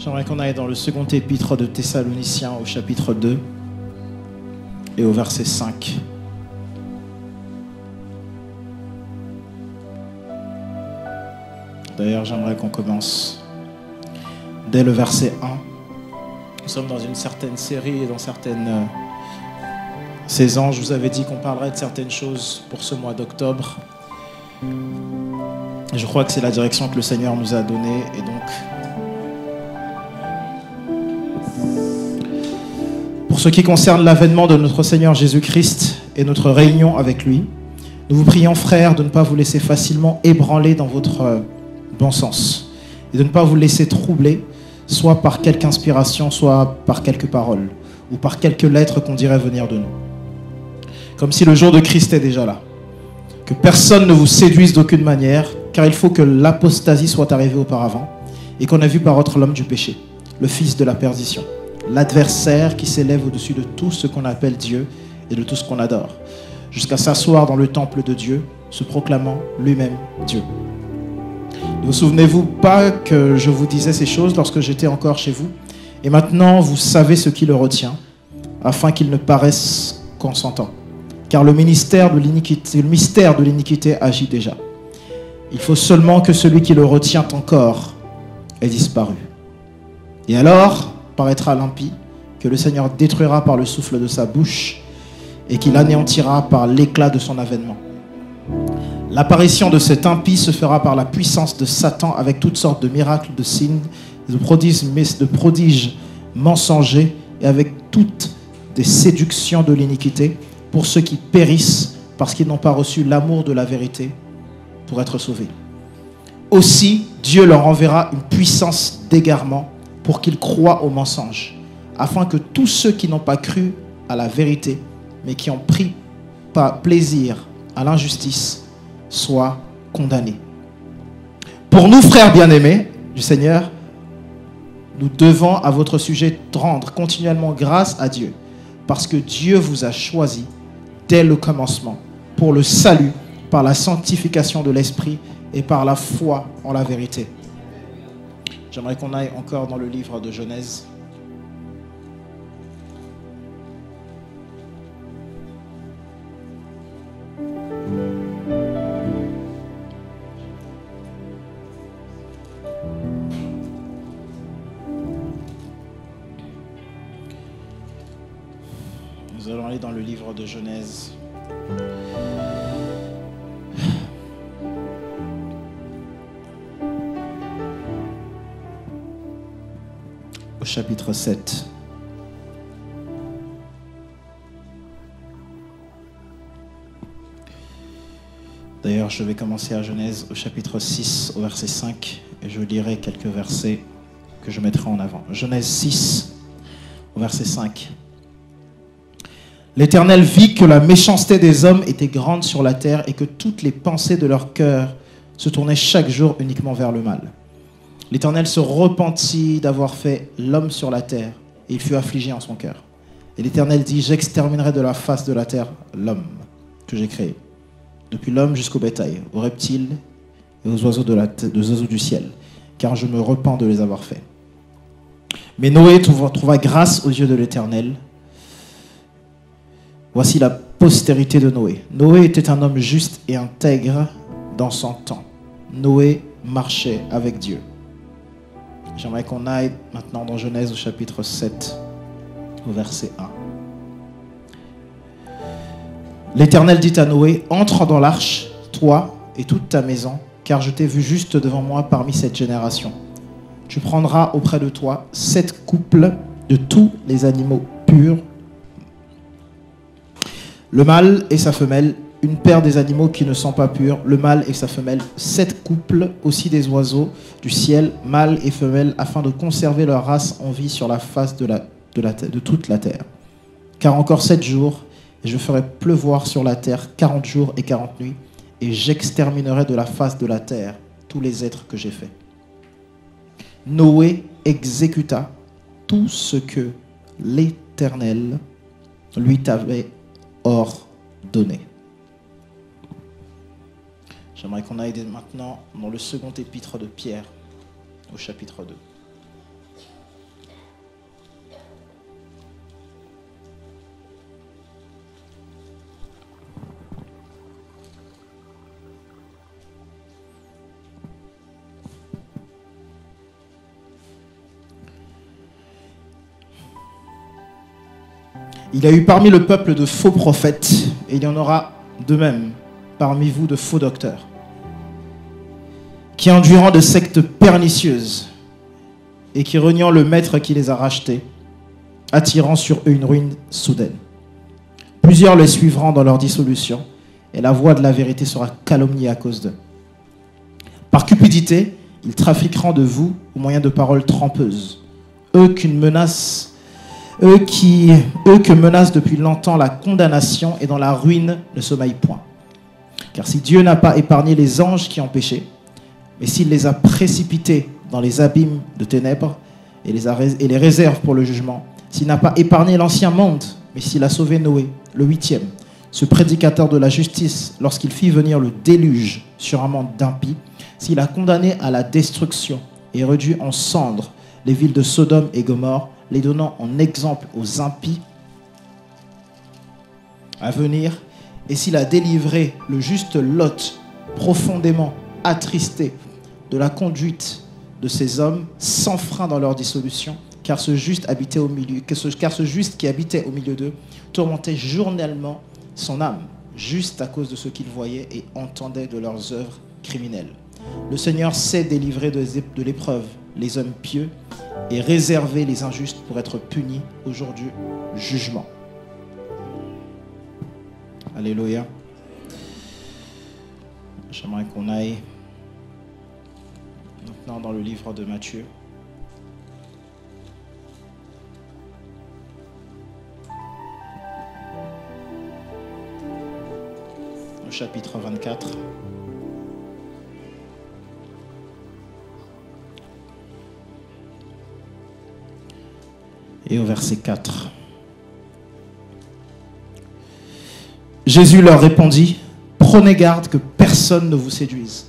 J'aimerais qu'on aille dans le second épître de Thessaloniciens au chapitre 2 et au verset 5. D'ailleurs, j'aimerais qu'on commence dès le verset 1. Nous sommes dans une certaine série et dans certaines saisons. Je vous avais dit qu'on parlerait de certaines choses pour ce mois d'octobre. Et je crois que c'est la direction que le Seigneur nous a donnée. Et donc, pour ce qui concerne l'avènement de notre Seigneur Jésus-Christ et notre réunion avec lui, nous vous prions, frères, de ne pas vous laisser facilement ébranler dans votre bon sens et de ne pas vous laisser troubler, soit par quelque inspiration, soit par quelques paroles ou par quelques lettres qu'on dirait venir de nous. Comme si le jour de Christ est déjà là. Que personne ne vous séduise d'aucune manière, car il faut que l'apostasie soit arrivée auparavant et qu'on a vu paraître l'homme du péché, le fils de la perdition, l'adversaire qui s'élève au-dessus de tout ce qu'on appelle Dieu et de tout ce qu'on adore, jusqu'à s'asseoir dans le temple de Dieu, se proclamant lui-même Dieu. Ne vous souvenez-vous pas que je vous disais ces choses lorsque j'étais encore chez vous? Et maintenant, vous savez ce qui le retient, afin qu'il ne paraisse consentant. Car le mystère de l'iniquité agit déjà. Il faut seulement que celui qui le retient encore ait disparu. Et alors paraîtra l'impie, que le Seigneur détruira par le souffle de sa bouche et qu'il anéantira par l'éclat de son avènement. L'apparition de cet impie se fera par la puissance de Satan avec toutes sortes de miracles, de signes, de prodiges mensongers et avec toutes des séductions de l'iniquité pour ceux qui périssent parce qu'ils n'ont pas reçu l'amour de la vérité pour être sauvés. Aussi, Dieu leur enverra une puissance d'égarement pour qu'ils croient au mensonge, afin que tous ceux qui n'ont pas cru à la vérité, mais qui ont pris plaisir à l'injustice, soient condamnés. Pour nous, frères bien-aimés du Seigneur, nous devons à votre sujet rendre continuellement grâce à Dieu, parce que Dieu vous a choisi dès le commencement pour le salut par la sanctification de l'Esprit et par la foi en la vérité. J'aimerais qu'on aille encore dans le livre de Genèse. Nous allons aller dans le livre de Genèse. Au chapitre 7. D'ailleurs, je vais commencer à Genèse au chapitre 6, au verset 5, et je lirai quelques versets que je mettrai en avant. Genèse 6, au verset 5. L'Éternel vit que la méchanceté des hommes était grande sur la terre et que toutes les pensées de leur cœur se tournaient chaque jour uniquement vers le mal. L'Éternel se repentit d'avoir fait l'homme sur la terre et il fut affligé en son cœur. Et l'Éternel dit, j'exterminerai de la face de la terre l'homme que j'ai créé, depuis l'homme jusqu'au bétail, aux reptiles et aux oiseaux, aux oiseaux du ciel, car je me repens de les avoir faits. Mais Noé trouva grâce aux yeux de l'Éternel. Voici la postérité de Noé. Noé était un homme juste et intègre dans son temps. Noé marchait avec Dieu. J'aimerais qu'on aille maintenant dans Genèse au chapitre 7, au verset 1. L'Éternel dit à Noé, entre dans l'arche, toi et toute ta maison, car je t'ai vu juste devant moi parmi cette génération. Tu prendras auprès de toi 7 couples de tous les animaux purs, le mâle et sa femelle, une paire des animaux qui ne sont pas purs, le mâle et sa femelle, 7 couples aussi des oiseaux du ciel, mâle et femelle, afin de conserver leur race en vie sur la face de toute la terre. Car encore 7 jours, et je ferai pleuvoir sur la terre 40 jours et 40 nuits, et j'exterminerai de la face de la terre tous les êtres que j'ai faits. Noé exécuta tout ce que l'Éternel lui avait ordonné. J'aimerais qu'on aille maintenant dans le second épître de Pierre, au chapitre 2. Il y a eu parmi le peuple de faux prophètes, et il y en aura de même parmi vous de faux docteurs, qui induiront de sectes pernicieuses et qui reniant le maître qui les a rachetés, attirant sur eux une ruine soudaine. Plusieurs les suivront dans leur dissolution, et la voix de la vérité sera calomniée à cause d'eux. Par cupidité, ils trafiqueront de vous au moyen de paroles trompeuses, eux que menace depuis longtemps la condamnation et dans la ruine ne sommeille point. Car si Dieu n'a pas épargné les anges qui ont péché, mais s'il les a précipités dans les abîmes de ténèbres et les réserve pour le jugement, s'il n'a pas épargné l'ancien monde, mais s'il a sauvé Noé, le 8e, ce prédicateur de la justice, lorsqu'il fit venir le déluge sur un monde d'impies, s'il a condamné à la destruction et réduit en cendres les villes de Sodome et Gomorrhe, les donnant en exemple aux impies à venir, et s'il a délivré le juste Lot, profondément attristé de la conduite de ces hommes, sans frein dans leur dissolution, car ce juste qui habitait au milieu d'eux tourmentait journellement son âme, juste à cause de ce qu'il voyait et entendait de leurs œuvres criminelles. Le Seigneur sait délivrer de l'épreuve les hommes pieux et réserver les injustes pour être punis au jour du jugement. Alléluia. J'aimerais qu'on aille maintenant dans le livre de Matthieu. Au chapitre 24. Et au verset 4. Jésus leur répondit, « Prenez garde que personne ne vous séduise,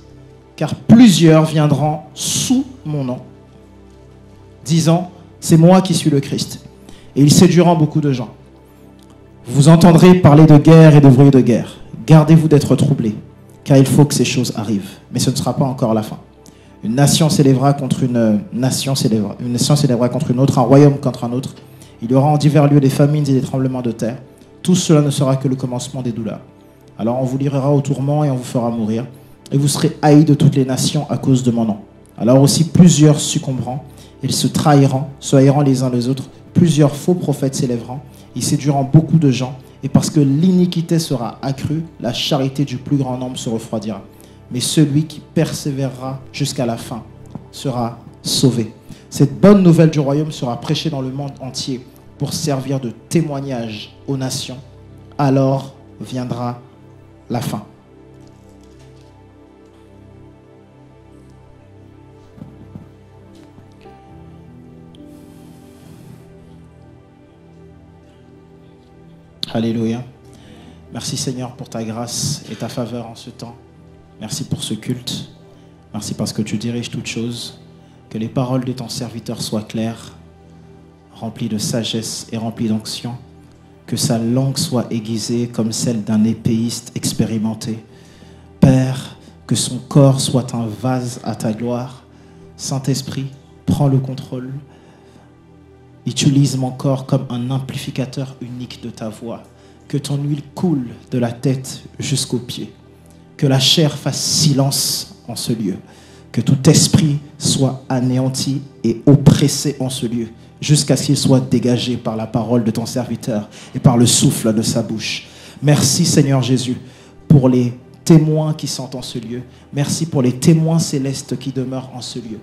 car plusieurs viendront sous mon nom, disant, c'est moi qui suis le Christ. Et ils séduiront beaucoup de gens. Vous entendrez parler de guerre et de bruit de guerre. Gardez-vous d'être troublés, car il faut que ces choses arrivent. Mais ce ne sera pas encore la fin. Une nation s'élèvera contre une nation s'élèvera contre une autre, un royaume contre un autre. Il y aura en divers lieux des famines et des tremblements de terre. Tout cela ne sera que le commencement des douleurs. Alors on vous livrera au tourment et on vous fera mourir. Et vous serez haïs de toutes les nations à cause de mon nom. Alors aussi plusieurs succomberont, ils se trahiront, se haïront les uns les autres. Plusieurs faux prophètes s'élèveront, ils séduiront beaucoup de gens. Et parce que l'iniquité sera accrue, la charité du plus grand nombre se refroidira. Mais celui qui persévérera jusqu'à la fin sera sauvé. Cette bonne nouvelle du royaume sera prêchée dans le monde entier pour servir de témoignage aux nations. Alors viendra la fin. Alléluia. Merci Seigneur pour ta grâce et ta faveur en ce temps. Merci pour ce culte. Merci parce que tu diriges toutes choses. Que les paroles de ton serviteur soient claires, remplies de sagesse et remplies d'onction. Que sa langue soit aiguisée comme celle d'un épéiste expérimenté. Père, que son corps soit un vase à ta gloire. Saint-Esprit, prends le contrôle. Utilise mon corps comme un amplificateur unique de ta voix. Que ton huile coule de la tête jusqu'aux pieds. Que la chair fasse silence en ce lieu. Que tout esprit soit anéanti et oppressé en ce lieu, jusqu'à ce qu'il soit dégagé par la parole de ton serviteur et par le souffle de sa bouche. Merci Seigneur Jésus pour les témoins qui sont en ce lieu. Merci pour les témoins célestes qui demeurent en ce lieu.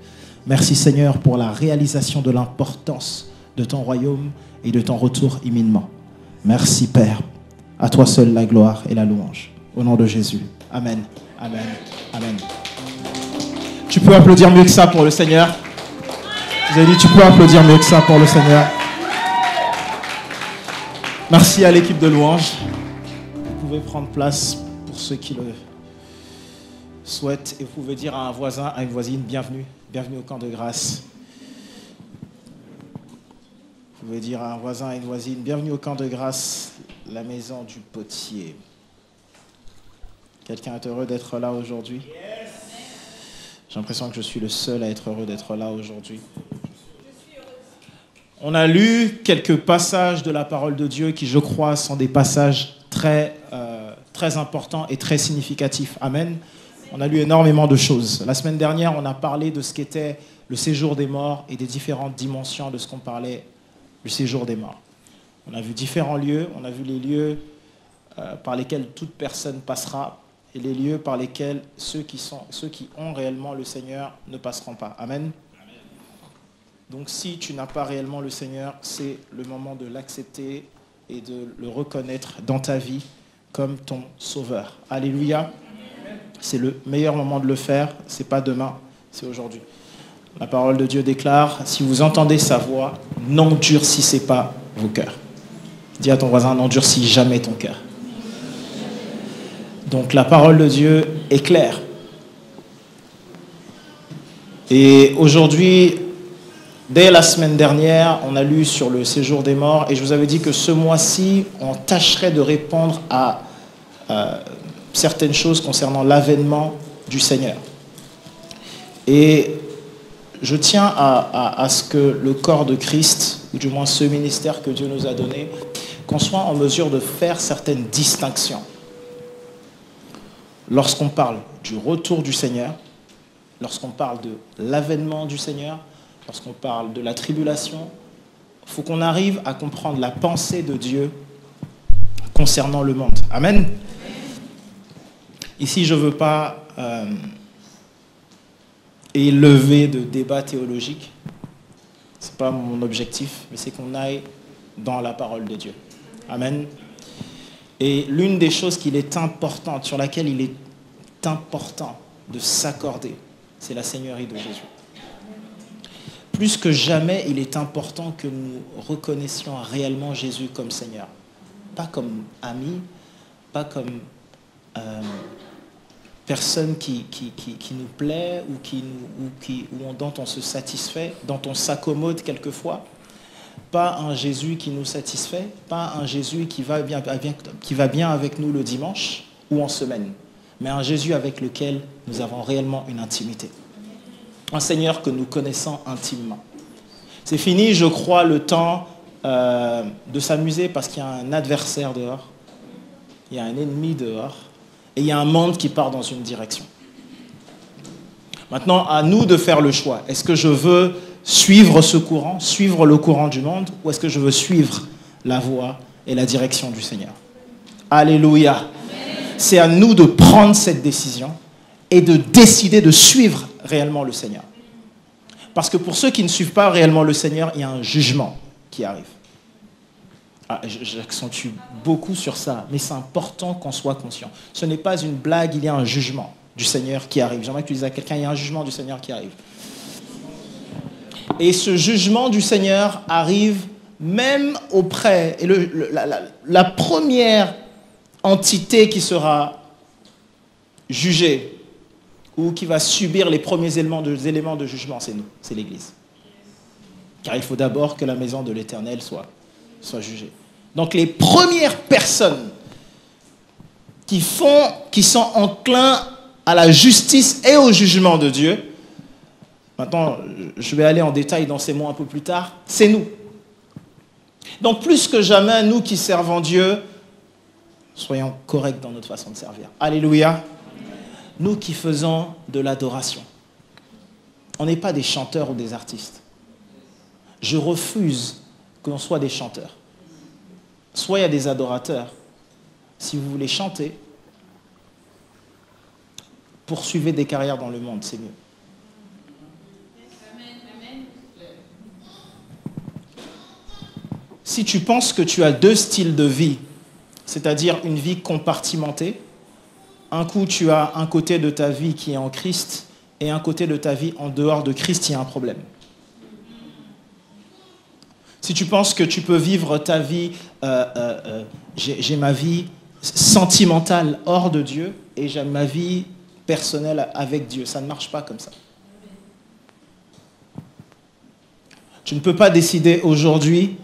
Merci Seigneur pour la réalisation de l'importance de ton royaume et de ton retour imminemment. Merci Père. À toi seul la gloire et la louange. Au nom de Jésus. Amen. Amen. Amen. Tu peux applaudir mieux que ça pour le Seigneur. Vous avez dit, tu peux applaudir mieux que ça pour le Seigneur. Merci à l'équipe de louange. Vous pouvez prendre place pour ceux qui le souhaitent. Et vous pouvez dire à un voisin, à une voisine, bienvenue. Bienvenue au camp de grâce. Vous pouvez dire à un voisin, à une voisine, bienvenue au camp de grâce, la maison du potier. Quelqu'un est heureux d'être là aujourd'hui? J'ai l'impression que je suis le seul à être heureux d'être là aujourd'hui. On a lu quelques passages de la parole de Dieu qui, je crois, sont des passages très importants et très significatifs. Amen. On a lu énormément de choses. La semaine dernière, on a parlé de ce qu'était le séjour des morts et des différentes dimensions de ce qu'on parlait du séjour des morts. On a vu différents lieux. On a vu les lieux par lesquels toute personne passera et les lieux par lesquels ceux qui ont réellement le Seigneur ne passeront pas. Amen. Donc si tu n'as pas réellement le Seigneur, c'est le moment de l'accepter et de le reconnaître dans ta vie comme ton sauveur. Alléluia. C'est le meilleur moment de le faire. Ce n'est pas demain, c'est aujourd'hui. La parole de Dieu déclare, si vous entendez sa voix, n'endurcissez pas vos cœurs. Dis à ton voisin, n'endurcis jamais ton cœur. Donc la parole de Dieu est claire. Et aujourd'hui, dès la semaine dernière, on a lu sur le séjour des morts et je vous avais dit que ce mois-ci, on tâcherait de répondre à certaines choses concernant l'avènement du Seigneur. Et je tiens à ce que le corps de Christ, ou du moins ce ministère que Dieu nous a donné, qu'on soit en mesure de faire certaines distinctions. Lorsqu'on parle du retour du Seigneur, lorsqu'on parle de l'avènement du Seigneur, lorsqu'on parle de la tribulation, il faut qu'on arrive à comprendre la pensée de Dieu concernant le monde. Amen. Ici, je ne veux pas élever de débat théologique. Ce n'est pas mon objectif, mais c'est qu'on aille dans la parole de Dieu. Amen. Et l'une des choses qu'il est importante, sur laquelle il est important de s'accorder, c'est la Seigneurie de Jésus. Plus que jamais, il est important que nous reconnaissions réellement Jésus comme Seigneur. Pas comme ami, pas comme personne qui nous plaît ou dont on se satisfait, dont on s'accommode quelquefois. Pas un Jésus qui nous satisfait, pas un Jésus qui va bien avec nous le dimanche ou en semaine, mais un Jésus avec lequel nous avons réellement une intimité. Un Seigneur que nous connaissons intimement. C'est fini, je crois, le temps de s'amuser parce qu'il y a un adversaire dehors, il y a un ennemi dehors, et il y a un monde qui part dans une direction. Maintenant, à nous de faire le choix. Est-ce que je veux suivre ce courant, suivre le courant du monde, ou est-ce que je veux suivre la voie et la direction du Seigneur? Alléluia. Amen. C'est à nous de prendre cette décision et de décider de suivre réellement le Seigneur. Parce que pour ceux qui ne suivent pas réellement le Seigneur, il y a un jugement qui arrive. J'accentue beaucoup sur ça, mais c'est important qu'on soit conscient. Ce n'est pas une blague, il y a un jugement du Seigneur qui arrive. J'aimerais que tu dises à quelqu'un, il y a un jugement du Seigneur qui arrive. Et ce jugement du Seigneur arrive même auprès, et la première entité qui sera jugée ou qui va subir les premiers éléments de jugement, c'est nous, c'est l'Église. Car il faut d'abord que la maison de l'Éternel soit jugée. Donc les premières personnes qui sont enclins à la justice et au jugement de Dieu, maintenant, je vais aller en détail dans ces mots un peu plus tard, c'est nous. Donc, plus que jamais, nous qui servons Dieu, soyons corrects dans notre façon de servir. Alléluia. Nous qui faisons de l'adoration. On n'est pas des chanteurs ou des artistes. Je refuse que l'on soit des chanteurs. Soyez des adorateurs. Si vous voulez chanter, poursuivez des carrières dans le monde, c'est mieux. Si tu penses que tu as deux styles de vie, c'est-à-dire une vie compartimentée, un coup tu as un côté de ta vie qui est en Christ et un côté de ta vie en dehors de Christ, il y a un problème. Si tu penses que tu peux vivre ta vie, j'ai ma vie sentimentale hors de Dieu et j'ai ma vie personnelle avec Dieu, ça ne marche pas comme ça. Tu ne peux pas décider aujourd'hui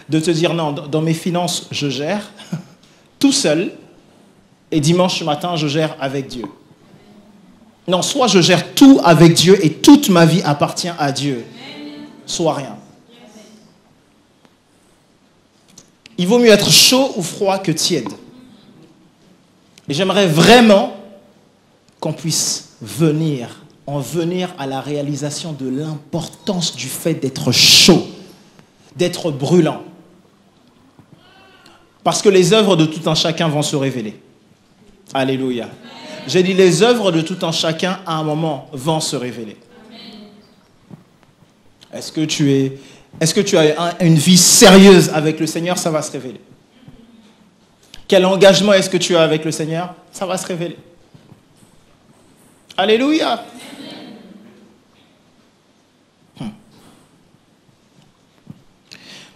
de te dire non, dans mes finances, je gère tout seul et dimanche matin, je gère avec Dieu. Non, soit je gère tout avec Dieu et toute ma vie appartient à Dieu, soit rien. Il vaut mieux être chaud ou froid que tiède. Et j'aimerais vraiment qu'on puisse en venir à la réalisation de l'importance du fait d'être chaud, d'être brûlant. Parce que les œuvres de tout un chacun vont se révéler. Alléluia. J'ai dit les œuvres de tout un chacun à un moment vont se révéler. Est-ce que tu as une vie sérieuse avec le Seigneur? Ça va se révéler. Quel engagement est-ce que tu as avec le Seigneur? Ça va se révéler. Alléluia.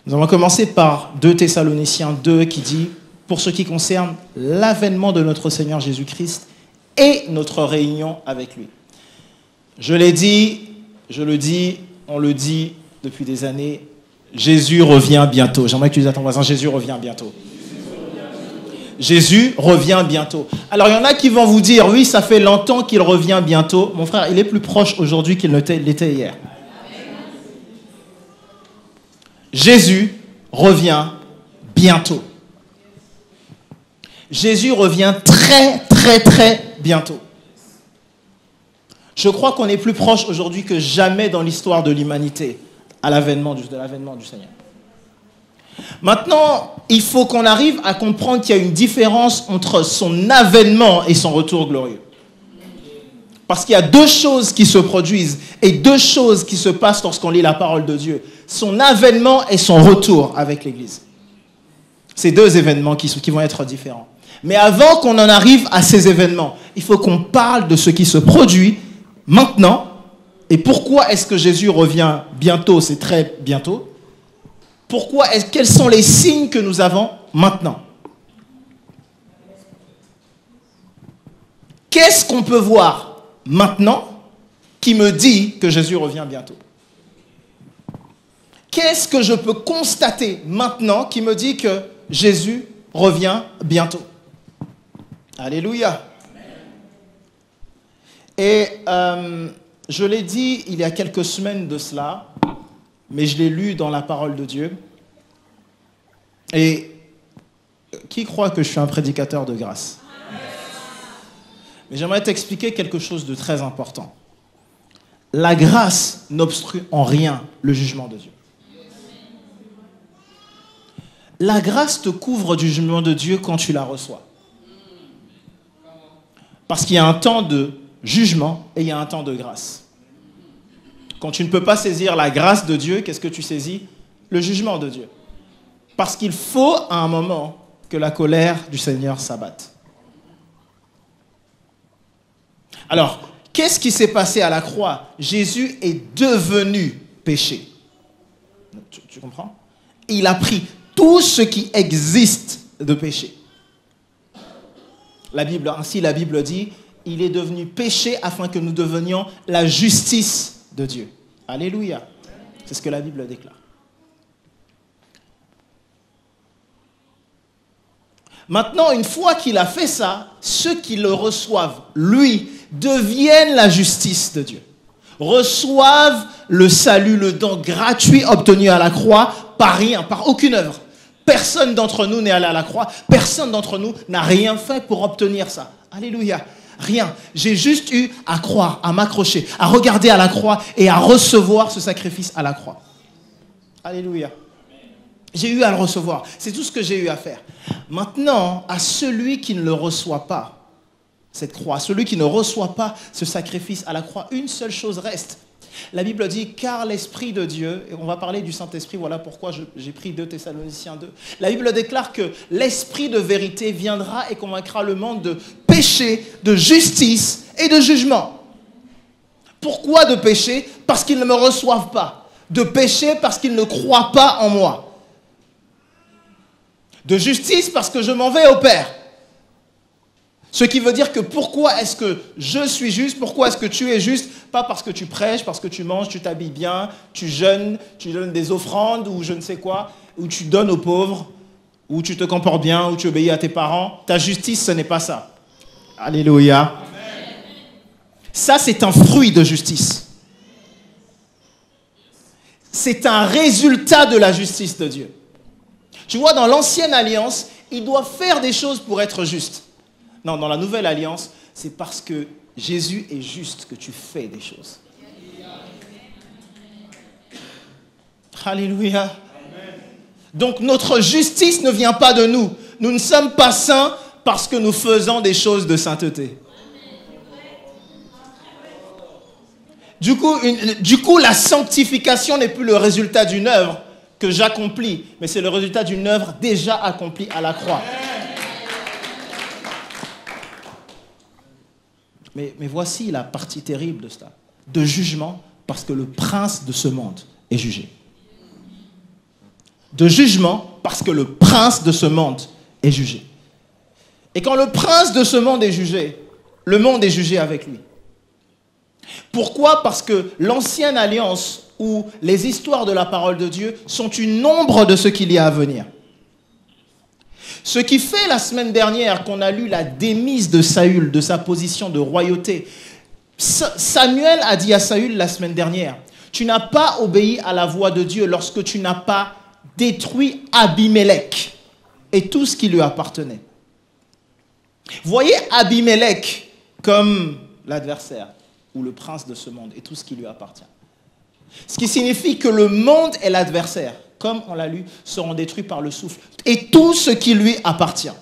Nous allons commencer par 2 Thessaloniciens 2 qui dit, pour ce qui concerne l'avènement de notre Seigneur Jésus-Christ et notre réunion avec lui. Je l'ai dit, je le dis, on le dit depuis des années, Jésus revient bientôt. J'aimerais que tu dises à ton voisin, Jésus revient bientôt. Jésus revient bientôt. Alors il y en a qui vont vous dire, oui, ça fait longtemps qu'il revient bientôt. Mon frère, il est plus proche aujourd'hui qu'il ne l'était hier. Jésus revient bientôt. Jésus revient très, très, très bientôt. Je crois qu'on est plus proche aujourd'hui que jamais dans l'histoire de l'humanité à l'avènement du Seigneur. Maintenant, il faut qu'on arrive à comprendre qu'il y a une différence entre son avènement et son retour glorieux. Parce qu'il y a 2 choses qui se produisent et 2 choses qui se passent lorsqu'on lit la parole de Dieu. Son avènement et son retour avec l'Église. C'est 2 événements qui vont être différents. Mais avant qu'on en arrive à ces événements, il faut qu'on parle de ce qui se produit maintenant. Et pourquoi est-ce que Jésus revient bientôt? C'est très bientôt. Quels sont les signes que nous avons maintenant? Qu'est-ce qu'on peut voir maintenant qui me dit que Jésus revient bientôt? Qu'est-ce que je peux constater maintenant qui me dit que Jésus revient bientôt? Alléluia. Et je l'ai dit il y a quelques semaines de cela, mais je l'ai lu dans la parole de Dieu. Et qui croit que je suis un prédicateur de grâce? Mais j'aimerais t'expliquer quelque chose de très important. La grâce n'obstrue en rien le jugement de Dieu. La grâce te couvre du jugement de Dieu quand tu la reçois. Parce qu'il y a un temps de jugement et il y a un temps de grâce. Quand tu ne peux pas saisir la grâce de Dieu, qu'est-ce que tu saisis? Le jugement de Dieu. Parce qu'il faut à un moment que la colère du Seigneur s'abatte. Alors, qu'est-ce qui s'est passé à la croix? Jésus est devenu péché. Tu comprends? Il a pris tout ce qui existe de péché. Ainsi la Bible dit, il est devenu péché afin que nous devenions la justice de Dieu. Alléluia. C'est ce que la Bible déclare. Maintenant, une fois qu'il a fait ça, ceux qui le reçoivent, lui, deviennent la justice de Dieu. Reçoivent le salut, le don gratuit obtenu à la croix par rien, par aucune œuvre. Personne d'entre nous n'est allé à la croix. Personne d'entre nous n'a rien fait pour obtenir ça. Alléluia. Rien. J'ai juste eu à croire, à m'accrocher, à regarder à la croix et à recevoir ce sacrifice à la croix. Alléluia. J'ai eu à le recevoir. C'est tout ce que j'ai eu à faire. Maintenant, à celui qui ne le reçoit pas, cette croix, celui qui ne reçoit pas ce sacrifice à la croix, une seule chose reste. La Bible dit, car l'Esprit de Dieu, et on va parler du Saint-Esprit, voilà pourquoi j'ai pris 2 Thessaloniciens 2. La Bible déclare que l'Esprit de vérité viendra et convaincra le monde de péché, de justice et de jugement. Pourquoi de péché? Parce qu'ils ne me reçoivent pas. De péché parce qu'ils ne croient pas en moi. De justice parce que je m'en vais au Père. Ce qui veut dire que pourquoi est-ce que je suis juste? Pourquoi est-ce que tu es juste? Pas parce que tu prêches, parce que tu manges, tu t'habilles bien, tu jeûnes, tu donnes des offrandes ou je ne sais quoi, ou tu donnes aux pauvres, ou tu te comportes bien, ou tu obéis à tes parents. Ta justice, ce n'est pas ça. Alléluia. Amen. Ça, c'est un fruit de justice. C'est un résultat de la justice de Dieu. Tu vois, dans l'ancienne alliance, il doit faire des choses pour être juste. Non, dans la nouvelle alliance, c'est parce que Jésus est juste que tu fais des choses. Alléluia. Donc notre justice ne vient pas de nous. Nous ne sommes pas saints parce que nous faisons des choses de sainteté. Du coup, la sanctification n'est plus le résultat d'une œuvre que j'accomplis, mais c'est le résultat d'une œuvre déjà accomplie à la croix. Mais voici la partie terrible de cela. De jugement, parce que le prince de ce monde est jugé. De jugement, parce que le prince de ce monde est jugé. Et quand le prince de ce monde est jugé, le monde est jugé avec lui. Pourquoi? Parce que l'ancienne alliance ou les histoires de la parole de Dieu sont une ombre de ce qu'il y a à venir. Ce qui fait la semaine dernière qu'on a lu la démise de Saül de sa position de royauté. Samuel a dit à Saül la semaine dernière, tu n'as pas obéi à la voix de Dieu lorsque tu n'as pas détruit Abimélec et tout ce qui lui appartenait. Voyez Abimélec comme l'adversaire ou le prince de ce monde et tout ce qui lui appartient. Ce qui signifie que le monde et l'adversaire, comme on l'a lu, seront détruits par le souffle et tout ce qui lui appartient.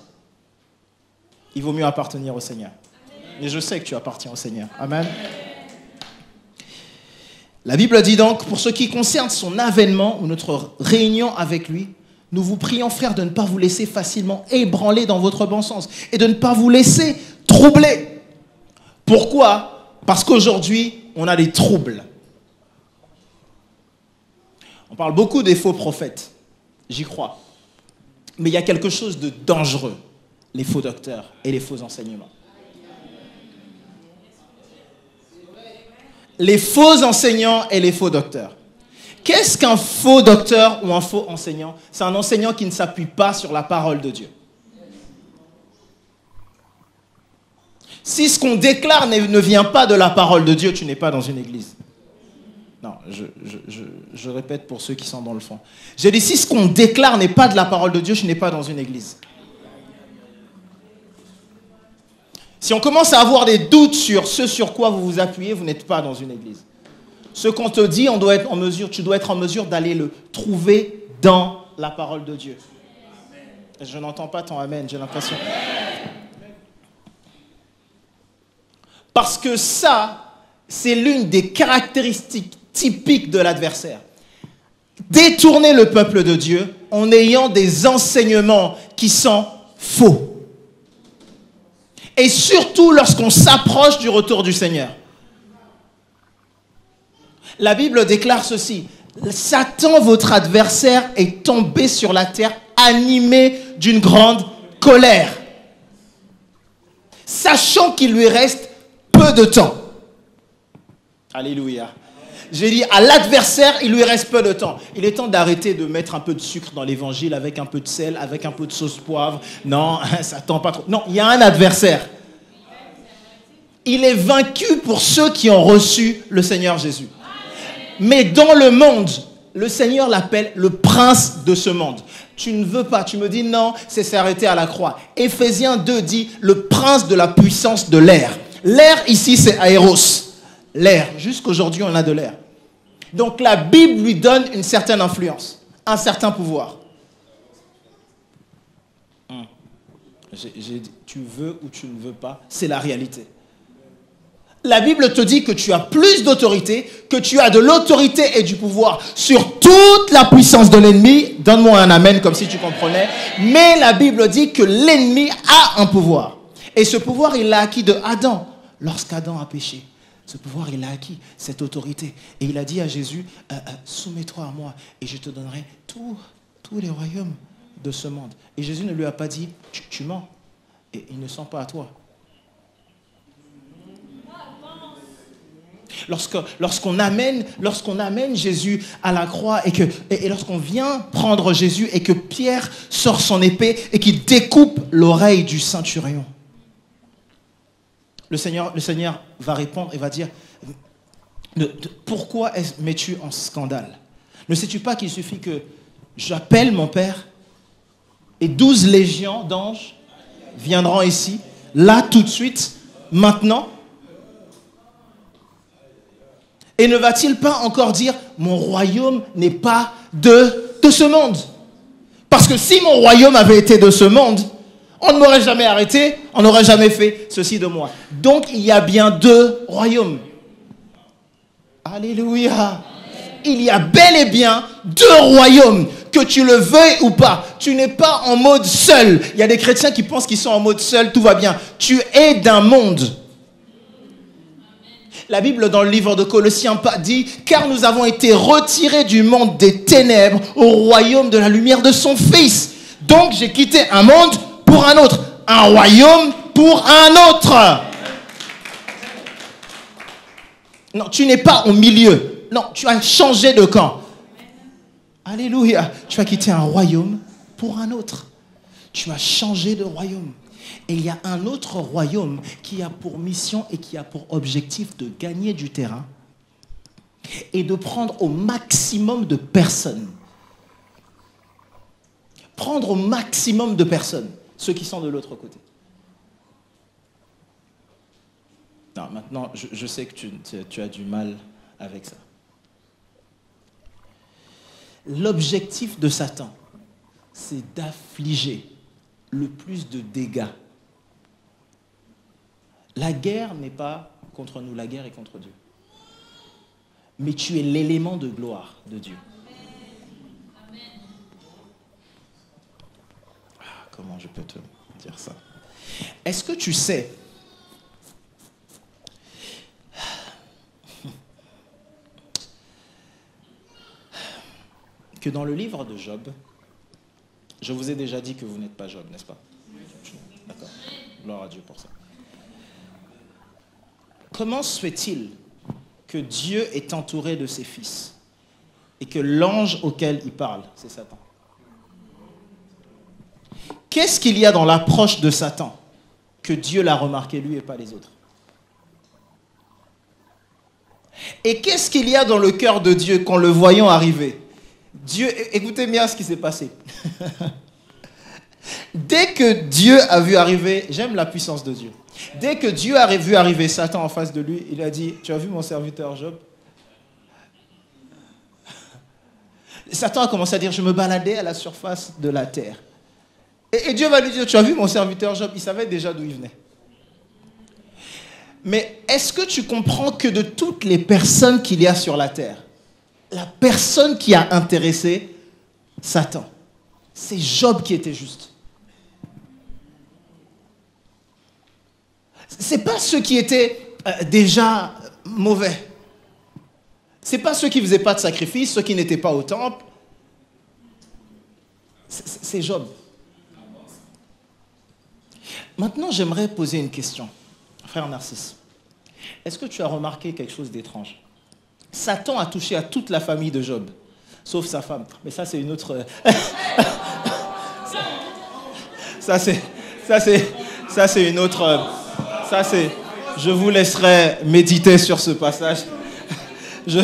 Il vaut mieux appartenir au Seigneur. Et je sais que tu appartiens au Seigneur. Amen. La Bible dit donc, pour ce qui concerne son avènement ou notre réunion avec lui, nous vous prions, frères, de ne pas vous laisser facilement ébranler dans votre bon sens et de ne pas vous laisser troubler. Pourquoi? Parce qu'aujourd'hui, on a des troubles. On parle beaucoup des faux prophètes, j'y crois. Mais il y a quelque chose de dangereux, les faux docteurs et les faux enseignements. Les faux enseignants et les faux docteurs. Qu'est-ce qu'un faux docteur ou un faux enseignant? C'est un enseignant qui ne s'appuie pas sur la parole de Dieu. Si ce qu'on déclare ne vient pas de la parole de Dieu, tu n'es pas dans une église. Non, je répète pour ceux qui sont dans le fond. J'ai dit, si ce qu'on déclare n'est pas de la parole de Dieu, je n'ai pas dans une église. Si on commence à avoir des doutes sur ce sur quoi vous vous appuyez, vous n'êtes pas dans une église. Ce qu'on te dit, tu dois être en mesure d'aller le trouver dans la parole de Dieu. Je n'entends pas ton amen, j'ai l'impression. Parce que ça, c'est l'une des caractéristiques typiques de l'adversaire. Détourner le peuple de Dieu en ayant des enseignements qui sont faux. Et surtout lorsqu'on s'approche du retour du Seigneur. La Bible déclare ceci. Satan, votre adversaire, est tombé sur la terre animé d'une grande colère, sachant qu'il lui reste peu de temps. Alléluia. J'ai dit, à l'adversaire, il lui reste peu de temps. Il est temps d'arrêter de mettre un peu de sucre dans l'évangile avec un peu de sel, avec un peu de sauce poivre. Non, ça tend pas trop. Non, il y a un adversaire. Il est vaincu pour ceux qui ont reçu le Seigneur Jésus. Mais dans le monde, le Seigneur l'appelle le prince de ce monde. Tu ne veux pas, tu me dis non, c'est s'arrêter à la croix. Éphésiens 2 dit le prince de la puissance de l'air. L'air ici, c'est aéros. L'air. Jusqu'aujourd'hui, on a de l'air. Donc la Bible lui donne une certaine influence, un certain pouvoir. J'ai dit, tu veux ou tu ne veux pas, c'est la réalité. La Bible te dit que tu as plus d'autorité, que tu as de l'autorité et du pouvoir sur toute la puissance de l'ennemi. Donne-moi un amen comme si tu comprenais. Mais la Bible dit que l'ennemi a un pouvoir. Et ce pouvoir, il l'a acquis de Adam, lorsqu'Adam a péché. Ce pouvoir, il a acquis, cette autorité. Et il a dit à Jésus, soumets-toi à moi et je te donnerai tous les royaumes de ce monde. Et Jésus ne lui a pas dit, tu mens. Et ils ne sont pas à toi. Lorsqu'on amène Jésus à la croix et lorsqu'on vient prendre Jésus et que Pierre sort son épée et qu'il découpe l'oreille du centurion, le Seigneur va répondre et va dire pourquoi mets-tu en scandale? Ne sais-tu pas qu'il suffit que j'appelle mon Père et 12 légions d'anges viendront ici, là, tout de suite, maintenant. Et ne va-t-il pas encore dire, mon royaume n'est pas de ce monde? Parce que si mon royaume avait été de ce monde, on ne m'aurait jamais arrêté, on n'aurait jamais fait ceci de moi. Donc il y a bien 2 royaumes. Alléluia. Il y a bel et bien 2 royaumes, que tu le veuilles ou pas. Tu n'es pas en mode seul. Il y a des chrétiens qui pensent qu'ils sont en mode seul, tout va bien. Tu es d'un monde. La Bible, dans le livre de Colossiens, dit « Car nous avons été retirés du monde des ténèbres au royaume de la lumière de son Fils. Donc j'ai quitté un monde pour un autre, un royaume pour un autre. » Non, tu n'es pas au milieu. Non, tu as changé de camp. Alléluia. Tu as quitté un royaume pour un autre. Tu as changé de royaume. Et il y a un autre royaume qui a pour mission et qui a pour objectif de gagner du terrain et de prendre au maximum de personnes. Prendre au maximum de personnes, ceux qui sont de l'autre côté. Non, maintenant, je sais que tu as du mal avec ça. L'objectif de Satan, c'est d'affliger le plus de dégâts. La guerre n'est pas contre nous, la guerre est contre Dieu. Mais tu es l'élément de gloire de Dieu. Comment je peux te dire ça? Est-ce que tu sais que dans le livre de Job, je vous ai déjà dit que vous n'êtes pas Job, n'est-ce pas? D'accord. Gloire à Dieu pour ça. Comment se fait-il que Dieu est entouré de ses fils et que l'ange auquel il parle, c'est Satan? Qu'est-ce qu'il y a dans l'approche de Satan que Dieu l'a remarqué lui et pas les autres? Et qu'est-ce qu'il y a dans le cœur de Dieu qu'en le voyant arriver? Dieu, écoutez bien ce qui s'est passé. Dès que Dieu a vu arriver, j'aime la puissance de Dieu. Dès que Dieu a vu arriver Satan en face de lui, il a dit, tu as vu mon serviteur Job? Satan a commencé à dire, je me baladais à la surface de la terre. Et Dieu va lui dire, tu as vu mon serviteur Job? Il savait déjà d'où il venait. Mais est-ce que tu comprends que de toutes les personnes qu'il y a sur la terre, la personne qui a intéressé Satan, c'est Job qui était juste? C'est pas ceux qui étaient déjà mauvais. C'est pas ceux qui faisaient pas de sacrifice, ceux qui n'étaient pas au temple. C'est Job. Maintenant, j'aimerais poser une question. Frère Narcisse, est-ce que tu as remarqué quelque chose d'étrange? Satan a touché à toute la famille de Job, sauf sa femme. Mais ça, c'est une autre... ça, c'est une autre... Ça, c'est... Je vous laisserai méditer sur ce passage. Je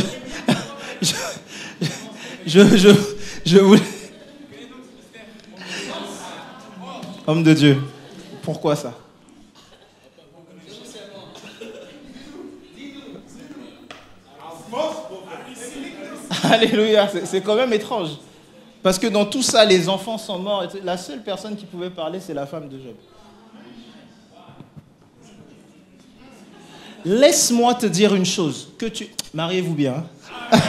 vous... Homme de Dieu, pourquoi ça? Alléluia, c'est quand même étrange. Parce que dans tout ça, les enfants sont morts. La seule personne qui pouvait parler, c'est la femme de Job. Laisse-moi te dire une chose. Que tu... Mariez-vous bien. Hein?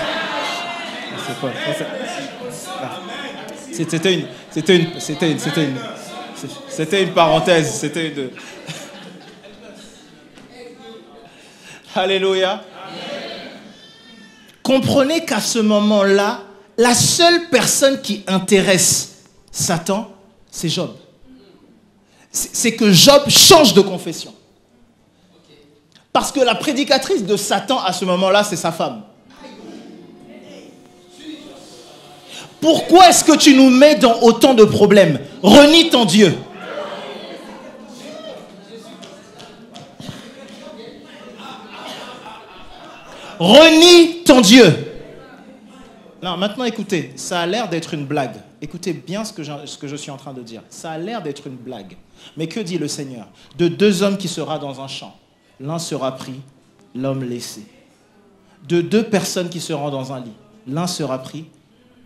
C'était une parenthèse. C'était une... Alléluia. Comprenez qu'à ce moment-là, la seule personne qui intéresse Satan, c'est Job. C'est que Job change de confession. Parce que la prédicatrice de Satan à ce moment-là, c'est sa femme. Pourquoi est-ce que tu nous mets dans autant de problèmes? Renie ton Dieu. Renie ton Dieu. Non, maintenant écoutez, ça a l'air d'être une blague. Écoutez bien ce que je suis en train de dire. Ça a l'air d'être une blague. Mais que dit le Seigneur? De deux hommes qui seront dans un champ, l'un sera pris, l'homme laissé. De deux personnes qui seront dans un lit, l'un sera pris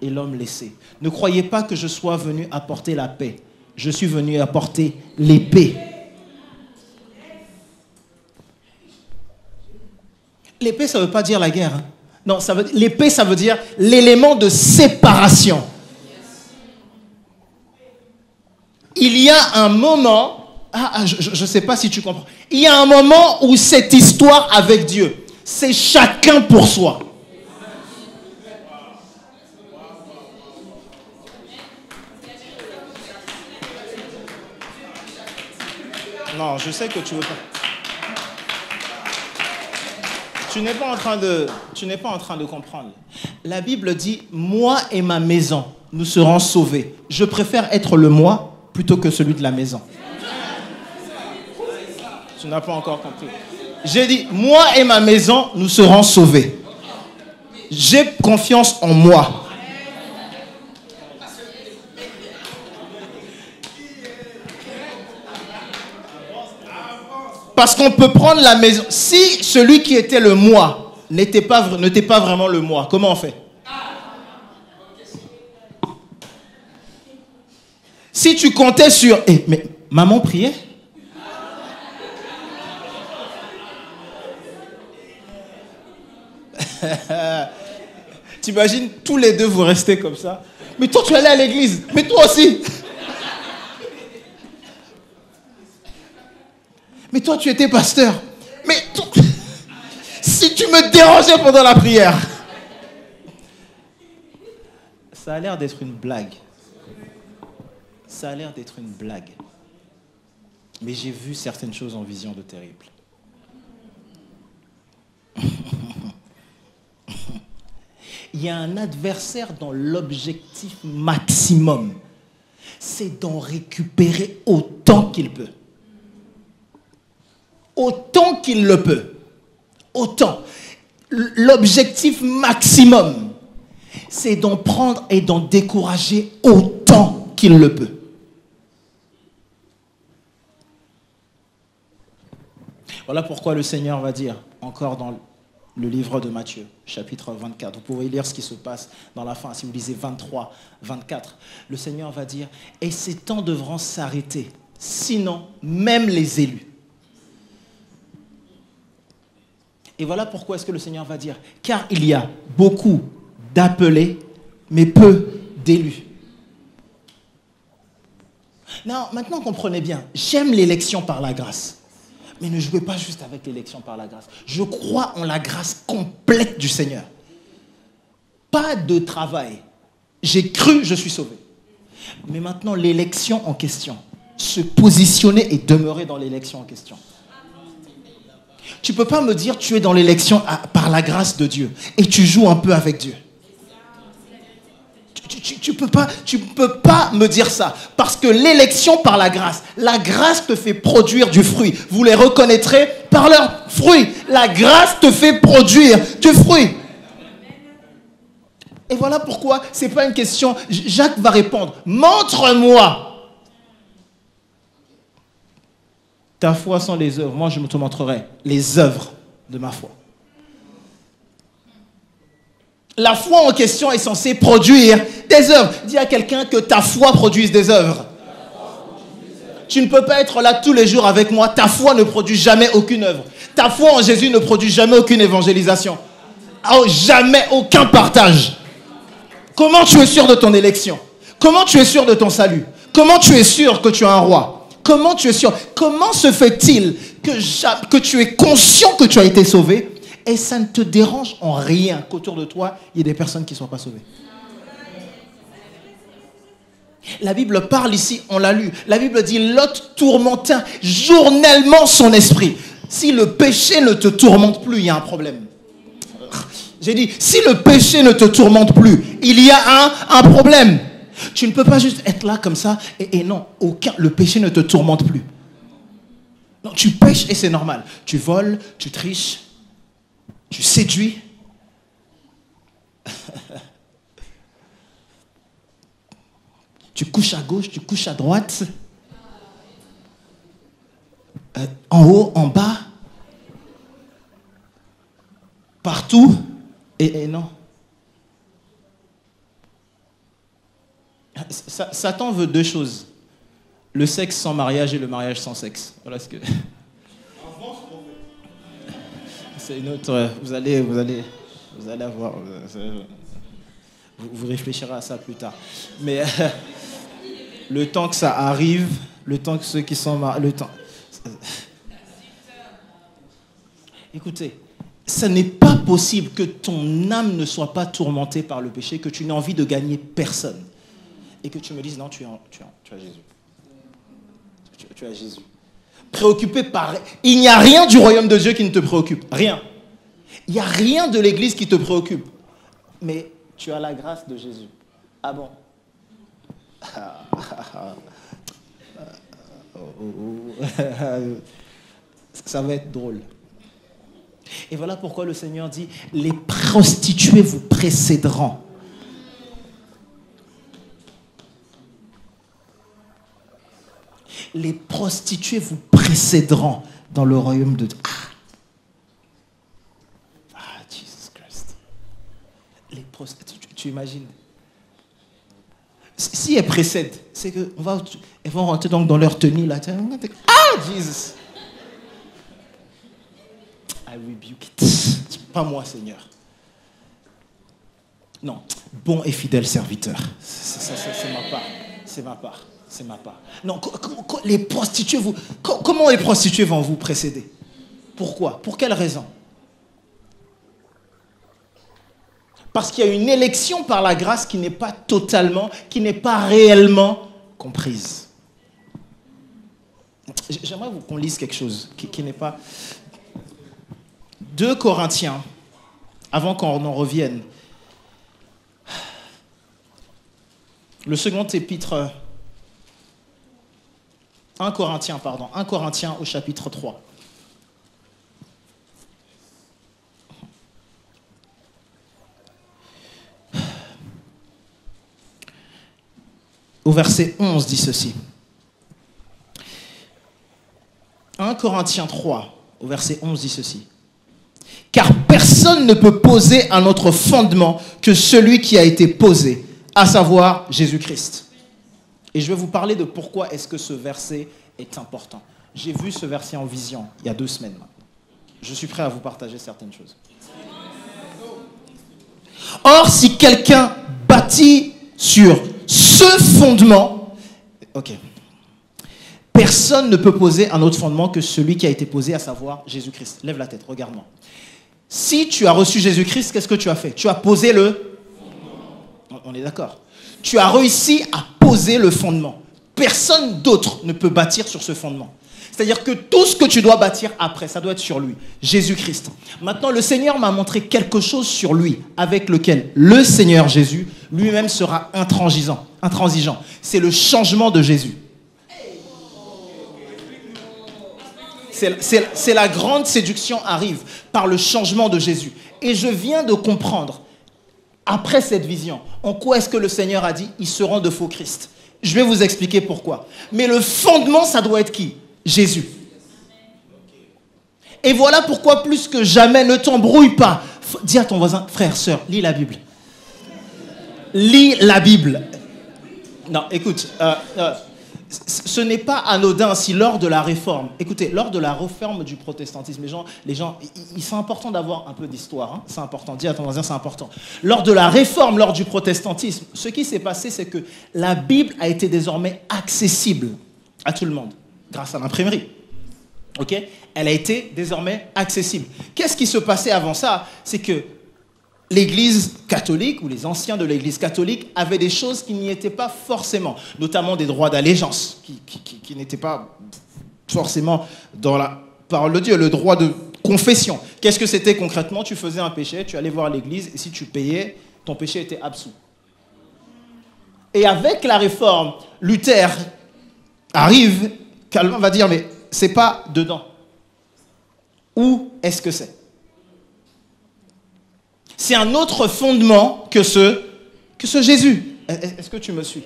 et l'homme laissé. Ne croyez pas que je sois venu apporter la paix. Je suis venu apporter l'épée. L'épée, ça ne veut pas dire la guerre. Hein. Non, l'épée, ça veut dire l'élément de séparation. Il y a un moment, je ne sais pas si tu comprends, il y a un moment où cette histoire avec Dieu, c'est chacun pour soi. Non, je sais que tu veux pas. Tu n'es pas en train de comprendre. La Bible dit, moi et ma maison, nous serons sauvés. Je préfère être le moi plutôt que celui de la maison. Tu n'as pas encore compris. J'ai dit, moi et ma maison, nous serons sauvés. J'ai confiance en moi. Parce qu'on peut prendre la maison. Si celui qui était le moi n'était pas vraiment le moi, comment on fait? Si tu comptais sur... mais maman priait? T'imagines, tous les deux vous restez comme ça. Mais toi tu allais à l'église, mais toi aussi. Mais toi tu étais pasteur. Mais toi... si tu me dérangeais pendant la prière. Ça a l'air d'être une blague. Ça a l'air d'être une blague. Mais j'ai vu certaines choses en vision de terrible. Il y a un adversaire dont l'objectif maximum, c'est d'en récupérer autant qu'il peut. Autant qu'il le peut. Autant. L'objectif maximum, c'est d'en prendre et d'en décourager autant qu'il le peut. Voilà pourquoi le Seigneur va dire, encore dans le livre de Matthieu, chapitre 24. Vous pouvez lire ce qui se passe dans la fin. Si vous lisez 23, 24, le Seigneur va dire, et ces temps devront s'arrêter, sinon même les élus. Et voilà pourquoi est-ce que le Seigneur va dire, car il y a beaucoup d'appelés, mais peu d'élus. Non, maintenant comprenez bien, j'aime l'élection par la grâce. Mais ne jouez pas juste avec l'élection par la grâce. Je crois en la grâce complète du Seigneur. Pas de travail. J'ai cru, je suis sauvé. Mais maintenant, l'élection en question. Se positionner et demeurer dans l'élection en question. Tu ne peux pas me dire tu es dans l'élection par la grâce de Dieu et tu joues un peu avec Dieu. Tu peux pas me dire ça. Parce que l'élection par la grâce te fait produire du fruit. Vous les reconnaîtrez par leurs fruits. La grâce te fait produire du fruit. Et voilà pourquoi ce n'est pas une question. Jacques va répondre, montre-moi ta foi sans les œuvres. Moi, je te montrerai les œuvres de ma foi. La foi en question est censée produire des œuvres. Dis à quelqu'un que ta foi produise des œuvres. Tu ne peux pas être là tous les jours avec moi. Ta foi ne produit jamais aucune œuvre. Ta foi en Jésus ne produit jamais aucune évangélisation. Oh, jamais aucun partage. Comment tu es sûr de ton élection? Comment tu es sûr de ton salut? Comment tu es sûr que tu es un roi? Comment tu es sûr? Comment se fait-il que tu es conscient que tu as été sauvé? Et ça ne te dérange en rien qu'autour de toi, il y ait des personnes qui ne soient pas sauvées. La Bible parle ici, on l'a lu. La Bible dit, Lot tourmenta journellement son esprit. Si le péché ne te tourmente plus, il y a un problème. J'ai dit, si le péché ne te tourmente plus, il y a un problème. Tu ne peux pas juste être là comme ça et non, le péché ne te tourmente plus. Non, tu pêches et c'est normal. Tu voles, tu triches. Tu séduis. Tu couches à gauche, tu couches à droite. En haut, en bas. Partout. Et non. Satan veut deux choses. Le sexe sans mariage et le mariage sans sexe. Voilà ce que... C'est une autre... Vous allez avoir... Vous réfléchirez à ça plus tard. Mais le temps que ça arrive, le temps que ceux qui sont mariés... Le temps... Écoutez, ça n'est pas possible que ton âme ne soit pas tourmentée par le péché, que tu n'aies envie de gagner personne. Et que tu me dises, non, tu as Jésus. Tu as Jésus. Préoccupé par... Il n'y a rien du royaume de Dieu qui ne te préoccupe. Rien. Il n'y a rien de l'Église qui te préoccupe. Mais tu as la grâce de Jésus. Ah bon? Ça va être drôle. Et voilà pourquoi le Seigneur dit, les prostituées vous précéderont. Les prostituées vous précéderont dans le royaume de Dieu. Jesus Christ. Les prostituées, tu imagines? Si elles précèdent, c'est qu'elles vont rentrer donc dans leur tenue là. Jesus. I rebuke it. Pas moi, Seigneur. Non, bon et fidèle serviteur. C'est ma part. C'est ma part. C'est ma part. Non, les prostituées, comment les prostituées vont vous précéder? Pourquoi? Pour quelle raison? Parce qu'il y a une élection par la grâce qui n'est pas totalement, qui n'est pas réellement comprise. J'aimerais qu'on lise quelque chose qui n'est pas... 2 Corinthiens, avant qu'on en revienne. Le second épître... 1 Corinthiens au chapitre 3. Au verset 11 dit ceci. 1 Corinthiens 3, au verset 11 dit ceci. Car personne ne peut poser un autre fondement que celui qui a été posé, à savoir Jésus-Christ. Et je vais vous parler de pourquoi est-ce que ce verset est important. J'ai vu ce verset en vision il y a 2 semaines maintenant. Je suis prêt à vous partager certaines choses. Or, si quelqu'un bâtit sur ce fondement, personne ne peut poser un autre fondement que celui qui a été posé, à savoir Jésus-Christ. Lève la tête, regarde-moi. Si tu as reçu Jésus-Christ, qu'est-ce que tu as fait? Tu as posé le... On est d'accord. Tu as réussi à poser le fondement. Personne d'autre ne peut bâtir sur ce fondement. C'est-à-dire que tout ce que tu dois bâtir après, ça doit être sur lui, Jésus-Christ. Maintenant, le Seigneur m'a montré quelque chose sur lui, avec lequel le Seigneur Jésus lui-même sera intransigeant. C'est le changement de Jésus. C'est la grande séduction arrive par le changement de Jésus. Et je viens de comprendre, après cette vision, en quoi est-ce que le Seigneur a dit, ils seront de faux Christ. Je vais vous expliquer pourquoi. Mais le fondement, ça doit être qui? Jésus. Et voilà pourquoi plus que jamais, ne t'embrouille pas. Dis à ton voisin, frère, sœur, lis la Bible. Lis la Bible. Non, écoute, ce n'est pas anodin si lors de la réforme, écoutez, lors de la réforme du protestantisme, les gens, il c'est important d'avoir un peu d'histoire, hein, c'est important, dis à ton voisin, c'est important. Lors de la réforme, lors du protestantisme, ce qui s'est passé, c'est que la Bible a été désormais accessible à tout le monde, grâce à l'imprimerie. Ok ? Elle a été désormais accessible. Qu'est-ce qui se passait avant ça? C'est que l'Église catholique, ou les anciens de l'Église catholique, avaient des choses qui n'y étaient pas forcément, notamment des droits d'allégeance, qui n'étaient pas forcément dans la parole de Dieu, le droit de confession. Qu'est-ce que c'était concrètement? Tu faisais un péché, tu allais voir l'Église, et si tu payais, ton péché était absous. Et avec la réforme, Luther arrive, Calvin va dire, mais c'est pas dedans. Où est-ce que c'est? C'est un autre fondement que ce Jésus. Est-ce que tu me suis?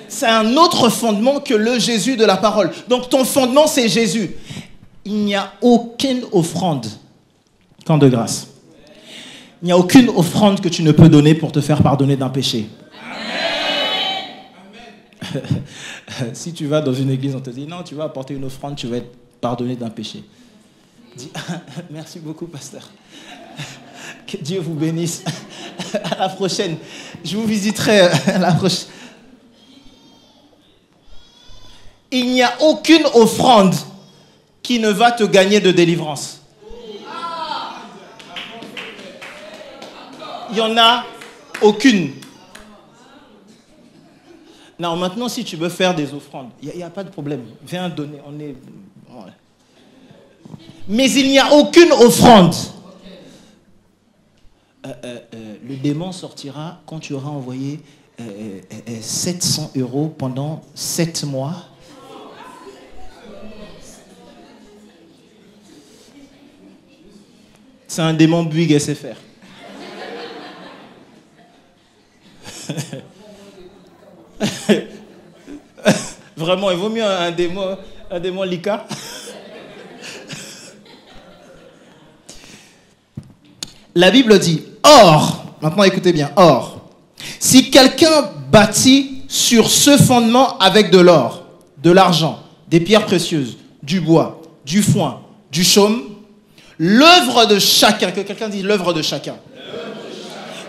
C'est un autre fondement que le Jésus de la parole. Donc ton fondement, c'est Jésus. Il n'y a aucune offrande qu'en de grâce. Il n'y a aucune offrande que tu ne peux donner pour te faire pardonner d'un péché. Amen. Si tu vas dans une église, on te dit non, tu vas apporter une offrande, tu vas être pardonné d'un péché. Dis, merci beaucoup, pasteur. Que Dieu vous bénisse. À la prochaine. Je vous visiterai à la prochaine. Il n'y a aucune offrande qui ne va te gagner de délivrance. Il n'y en a aucune. Non, maintenant, si tu veux faire des offrandes, il n'y a pas de problème. Viens donner. Ouais. Mais il n'y a aucune offrande. Le démon sortira quand tu auras envoyé 700 € pendant 7 mois. C'est un démon Bouygues SFR. Vraiment, il vaut mieux un démon Lika. La Bible dit, or, maintenant écoutez bien, or, si quelqu'un bâtit sur ce fondement avec de l'or, de l'argent, des pierres précieuses, du bois, du foin, du chaume, l'œuvre de chacun, que quelqu'un dise l'œuvre de chacun,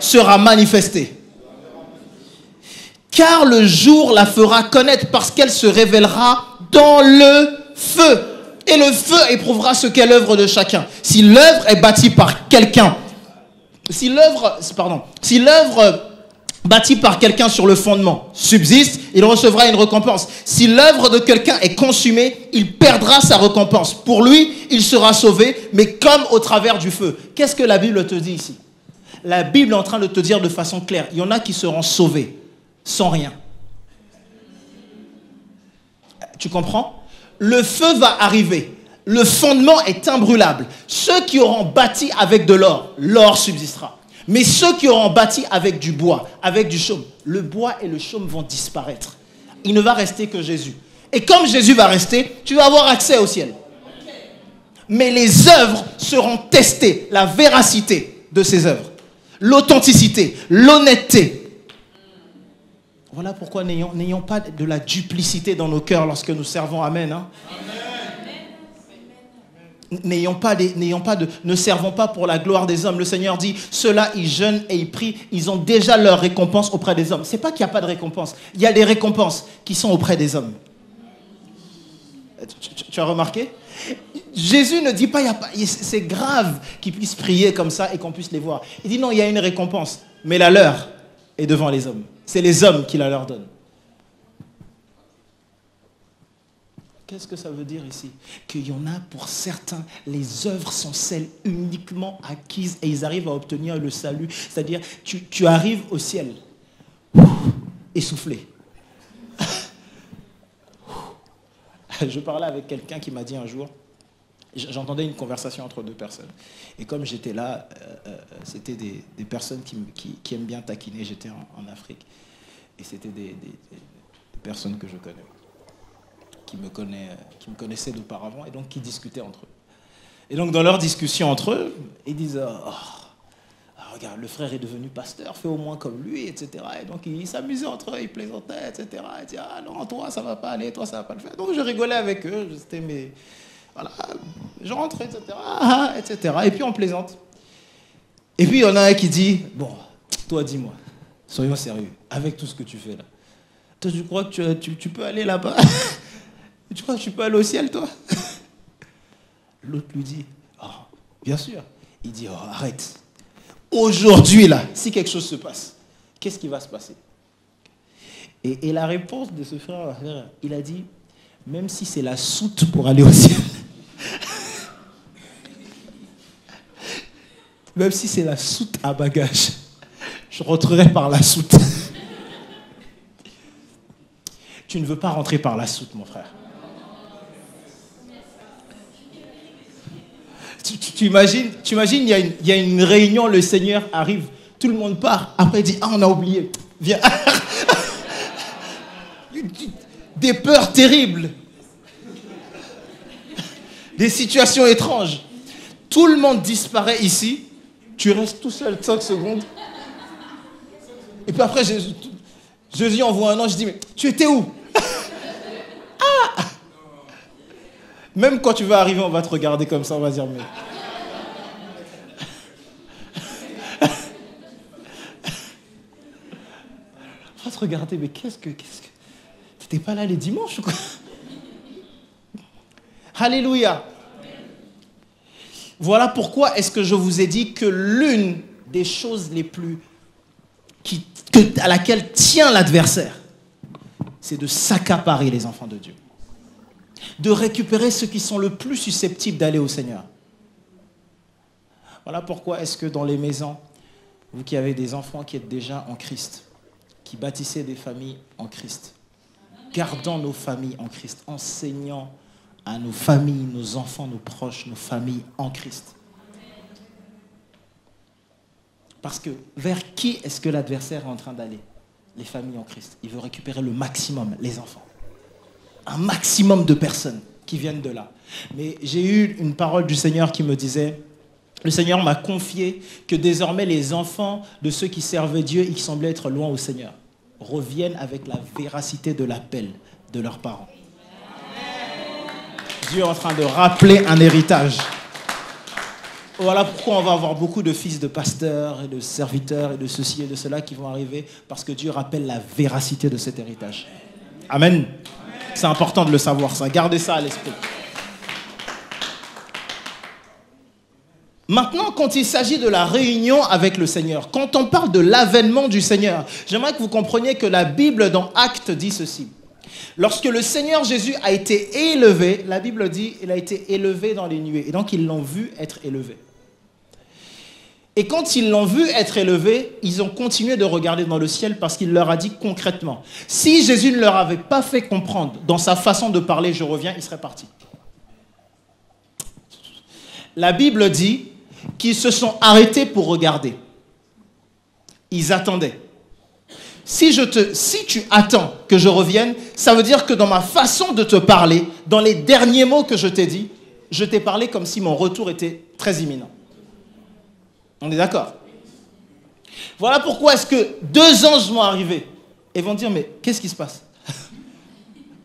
sera manifestée. Car le jour la fera connaître parce qu'elle se révélera dans le feu. Et le feu éprouvera ce qu'est l'œuvre de chacun. Si l'œuvre est bâtie par quelqu'un, si l'œuvre bâtie par quelqu'un sur le fondement subsiste, il recevra une récompense. Si l'œuvre de quelqu'un est consumée, il perdra sa récompense. Pour lui, il sera sauvé, mais comme au travers du feu. Qu'est-ce que la Bible te dit ici? La Bible est en train de te dire de façon claire, il y en a qui seront sauvés sans rien. Tu comprends? Le feu va arriver. Le fondement est imbrûlable. Ceux qui auront bâti avec de l'or, l'or subsistera. Mais ceux qui auront bâti avec du bois, avec du chaume, le bois et le chaume vont disparaître. Il ne va rester que Jésus. Et comme Jésus va rester, tu vas avoir accès au ciel. Mais les œuvres seront testées, la véracité de ces œuvres, l'authenticité, l'honnêteté. Voilà pourquoi n'ayons pas de la duplicité dans nos cœurs lorsque nous servons. Amen. Hein? Ne servons pas pour la gloire des hommes. Le Seigneur dit, ceux-là, ils jeûnent et ils prient, ils ont déjà leur récompense auprès des hommes. C'est pas qu'il n'y a pas de récompense. Il y a des récompenses qui sont auprès des hommes. Tu as remarqué? Jésus ne dit pas, c'est grave qu'ils puissent prier comme ça et qu'on puisse les voir. Il dit non, il y a une récompense, mais la leur est devant les hommes. C'est les hommes qui la leur donnent. Qu'est-ce que ça veut dire ici? Qu'il y en a pour certains, les œuvres sont celles uniquement acquises et ils arrivent à obtenir le salut. C'est-à-dire, tu arrives au ciel, essoufflé. Je parlais avec quelqu'un qui m'a dit un jour, j'entendais une conversation entre deux personnes. Et comme j'étais là, c'était des personnes qui aiment bien taquiner. J'étais en Afrique. Et c'était des personnes que je connais. Qui me connaissaient d'auparavant et donc qui discutaient entre eux. Et donc dans leur discussion entre eux, ils disent regarde, le frère est devenu pasteur, fais au moins comme lui, etc. Et donc ils s'amusaient entre eux, ils plaisantaient, etc. Ils disaient non, toi ça va pas aller, toi ça va pas le faire. Donc je rigolais avec eux, c'était mes... Voilà, je rentre, etc. etc. Et puis on plaisante. Et puis il y en a un qui dit, bon, toi dis-moi, soyons sérieux, avec tout ce que tu fais là, toi tu crois que tu peux aller là-bas? Tu crois que tu peux aller au ciel, toi? L'autre lui dit, bien sûr. Il dit, arrête. Aujourd'hui, là, si quelque chose se passe, qu'est-ce qui va se passer? Et la réponse de ce frère, il a dit, même si c'est la soute pour aller au ciel, même si c'est la soute à bagages, je rentrerai par la soute. Tu ne veux pas rentrer par la soute, mon frère. Tu imagines, il y a une réunion, le Seigneur arrive, tout le monde part, après il dit, on a oublié, viens. des peurs terribles, des situations étranges. Tout le monde disparaît ici, tu restes tout seul 5 secondes. Et puis après, Jésus envoie un ange, je dis, mais tu étais où? Ah! Même quand tu vas arriver, on va te regarder comme ça, on va dire, mais... On va te regarder, mais qu'est-ce que... T'étais pas là les dimanches ou quoi? Alléluia. Voilà pourquoi est-ce que je vous ai dit que l'une des choses les plus... à laquelle tient l'adversaire, c'est de s'accaparer les enfants de Dieu. De récupérer ceux qui sont le plus susceptibles d'aller au Seigneur. Voilà pourquoi est-ce que dans les maisons, vous qui avez des enfants qui êtes déjà en Christ, qui bâtissez des familles en Christ, gardons nos familles en Christ, enseignant à nos familles, nos enfants, nos proches, nos familles en Christ. Parce que vers qui est-ce que l'adversaire est en train d'aller? Les familles en Christ. Il veut récupérer le maximum, les enfants. Un maximum de personnes qui viennent de là. Mais j'ai eu une parole du Seigneur qui me disait, le Seigneur m'a confié que désormais les enfants de ceux qui servaient Dieu et qui semblaient être loin au Seigneur reviennent avec la véracité de l'appel de leurs parents. Dieu est en train de rappeler un héritage. Voilà pourquoi on va avoir beaucoup de fils de pasteurs et de serviteurs et de ceci et de cela qui vont arriver, parce que Dieu rappelle la véracité de cet héritage. Amen. C'est important de le savoir, ça. Gardez ça à l'esprit. Maintenant, quand il s'agit de la réunion avec le Seigneur, quand on parle de l'avènement du Seigneur, j'aimerais que vous compreniez que la Bible dans Actes dit ceci. Lorsque le Seigneur Jésus a été élevé, la Bible dit qu'il a été élevé dans les nuées. Et donc, ils l'ont vu être élevé. Et quand ils l'ont vu être élevé, ils ont continué de regarder dans le ciel parce qu'il leur a dit concrètement. Si Jésus ne leur avait pas fait comprendre dans sa façon de parler, je reviens, il serait parti. La Bible dit qu'ils se sont arrêtés pour regarder. Ils attendaient. Si tu attends que je revienne, ça veut dire que dans ma façon de te parler, dans les derniers mots que je t'ai dit, je t'ai parlé comme si mon retour était très imminent. On est d'accord? Voilà pourquoi est-ce que 2 anges vont arriver et vont dire, mais qu'est-ce qui se passe?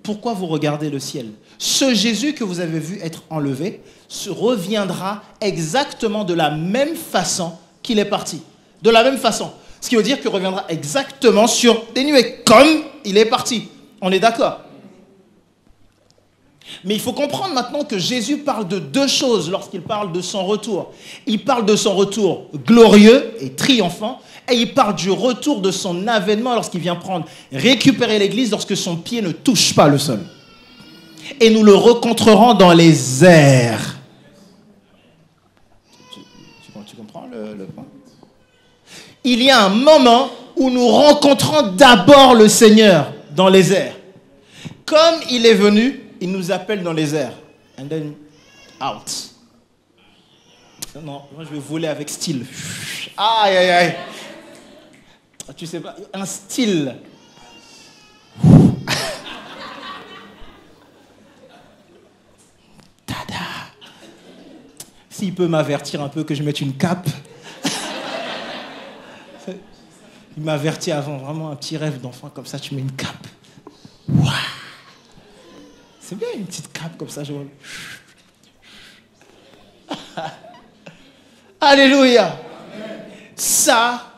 Pourquoi vous regardez le ciel? Ce Jésus que vous avez vu être enlevé reviendra exactement de la même façon qu'il est parti. De la même façon. Ce qui veut dire qu'il reviendra exactement sur des nuées, comme il est parti. On est d'accord? Mais il faut comprendre maintenant que Jésus parle de 2 choses lorsqu'il parle de son retour. Il parle de son retour glorieux et triomphant, et il parle du retour de son avènement lorsqu'il vient récupérer l'église lorsque son pied ne touche pas le sol. Et nous le rencontrerons dans les airs. Tu comprends le point? Il y a un moment où nous rencontrons d'abord le Seigneur dans les airs. Comme il est venu, il nous appelle dans les airs. And then out. Non, moi je vais voler avec style. Aïe, aïe, aïe. Tu sais pas, un style. Tada. S'il peut m'avertir un peu que je mette une cape. Il m'a averti avant, vraiment un petit rêve d'enfant comme ça, tu mets une cape. Waouh. C'est bien une petite cape comme ça. Alléluia. Amen. Ça,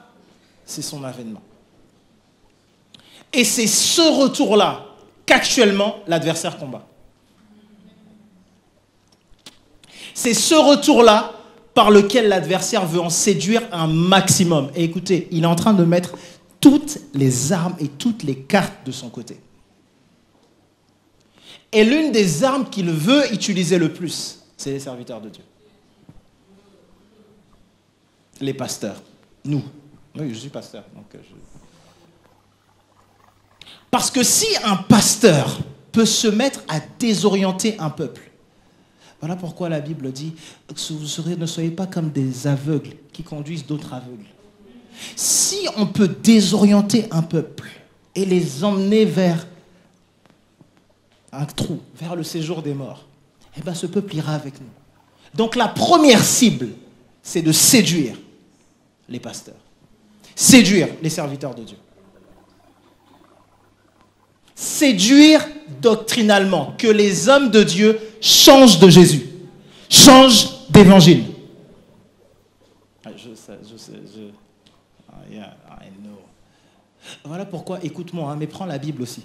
c'est son avènement. Et c'est ce retour-là qu'actuellement l'adversaire combat. C'est ce retour-là par lequel l'adversaire veut en séduire un maximum. Et écoutez, il est en train de mettre toutes les armes et toutes les cartes de son côté. Et l'une des armes qu'il veut utiliser le plus, c'est les serviteurs de Dieu. Les pasteurs. Nous. Oui, je suis pasteur. Parce que si un pasteur peut se mettre à désorienter un peuple, voilà pourquoi la Bible dit que ne soyez pas comme des aveugles qui conduisent d'autres aveugles. Si on peut désorienter un peuple et les emmener vers un trou vers le séjour des morts, eh bien ce peuple ira avec nous. Donc la première cible, c'est de séduire les pasteurs, séduire les serviteurs de Dieu. Séduire doctrinalement, que les hommes de Dieu changent de Jésus, changent d'évangile. Je sais, yeah, I know. Voilà pourquoi, écoute-moi, mais prends la Bible aussi.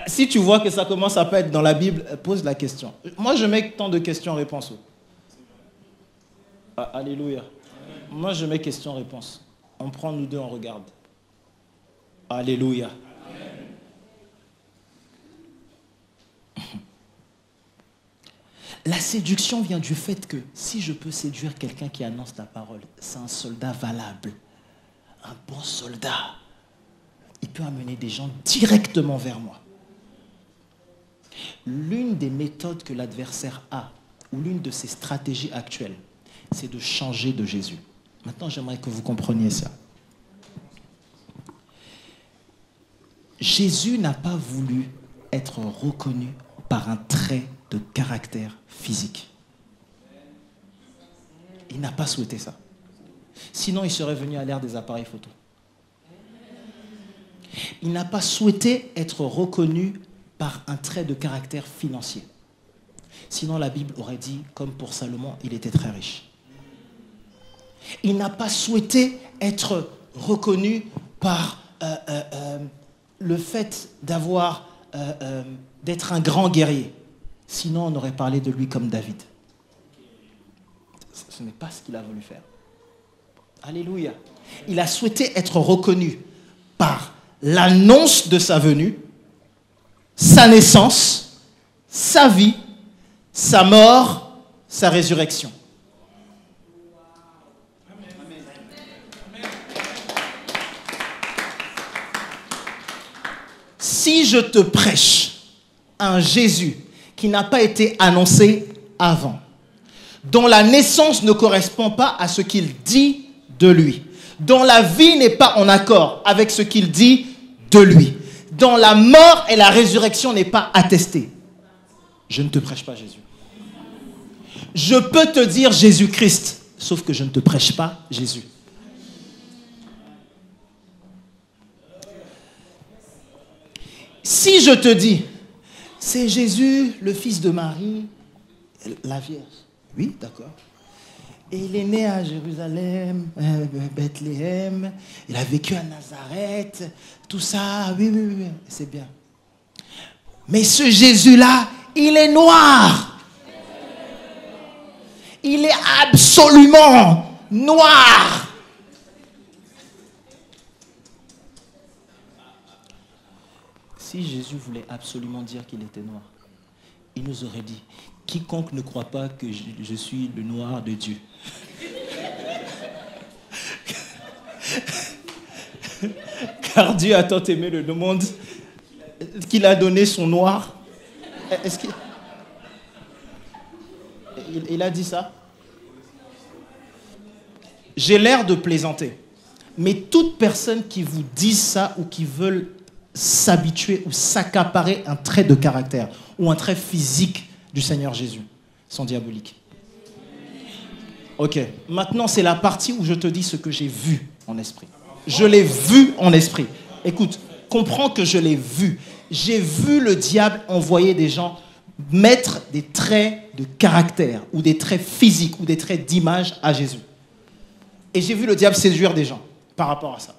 Si tu vois que ça commence à pas être dans la Bible, pose la question. Moi, je mets tant de questions-réponses. Alléluia. Moi, je mets questions-réponses. On prend nous deux, on regarde. Alléluia. La séduction vient du fait que si je peux séduire quelqu'un qui annonce la parole, c'est un soldat valable, un bon soldat. Il peut amener des gens directement vers moi. L'une des méthodes que l'adversaire a, ou l'une de ses stratégies actuelles, c'est de changer de Jésus. Maintenant, j'aimerais que vous compreniez ça. Jésus n'a pas voulu être reconnu par un trait de caractère physique. Il n'a pas souhaité ça. Sinon, il serait venu à l'ère des appareils photo. Il n'a pas souhaité être reconnu par un trait de caractère financier. Sinon, la Bible aurait dit, comme pour Salomon, il était très riche. Il n'a pas souhaité être reconnu par le fait d'être un grand guerrier. Sinon, on aurait parlé de lui comme David. Ce n'est pas ce qu'il a voulu faire. Alléluia. Il a souhaité être reconnu par l'annonce de sa venue, sa naissance, sa vie, sa mort, sa résurrection. Si je te prêche un Jésus qui n'a pas été annoncé avant, dont la naissance ne correspond pas à ce qu'il dit de lui, dont la vie n'est pas en accord avec ce qu'il dit de lui, dont la mort et la résurrection n'est pas attestée, je ne te prêche pas Jésus. Je peux te dire Jésus-Christ, sauf que je ne te prêche pas Jésus. Si je te dis, c'est Jésus, le fils de Marie, la Vierge. Oui, d'accord. Et il est né à Jérusalem, Bethléem, il a vécu à Nazareth, tout ça, oui, c'est bien. Mais ce Jésus-là, il est noir. Il est absolument noir. Si Jésus voulait absolument dire qu'il était noir, il nous aurait dit, quiconque ne croit pas que je suis le noir de Dieu. Car Dieu a tant aimé le monde qu'il a donné son noir. Est-ce qu'il... Il a dit ça? J'ai l'air de plaisanter. Mais toute personne qui vous dit ça ou qui veulent s'habituer ou s'accaparer un trait de caractère ou un trait physique du Seigneur Jésus sont diaboliques. Ok, maintenant c'est la partie où je te dis ce que j'ai vu en esprit. Je l'ai vu en esprit. Écoute, comprends que je l'ai vu. J'ai vu le diable envoyer des gens mettre des traits de caractère ou des traits physiques ou des traits d'image à Jésus. Et j'ai vu le diable séduire des gens par rapport à ça.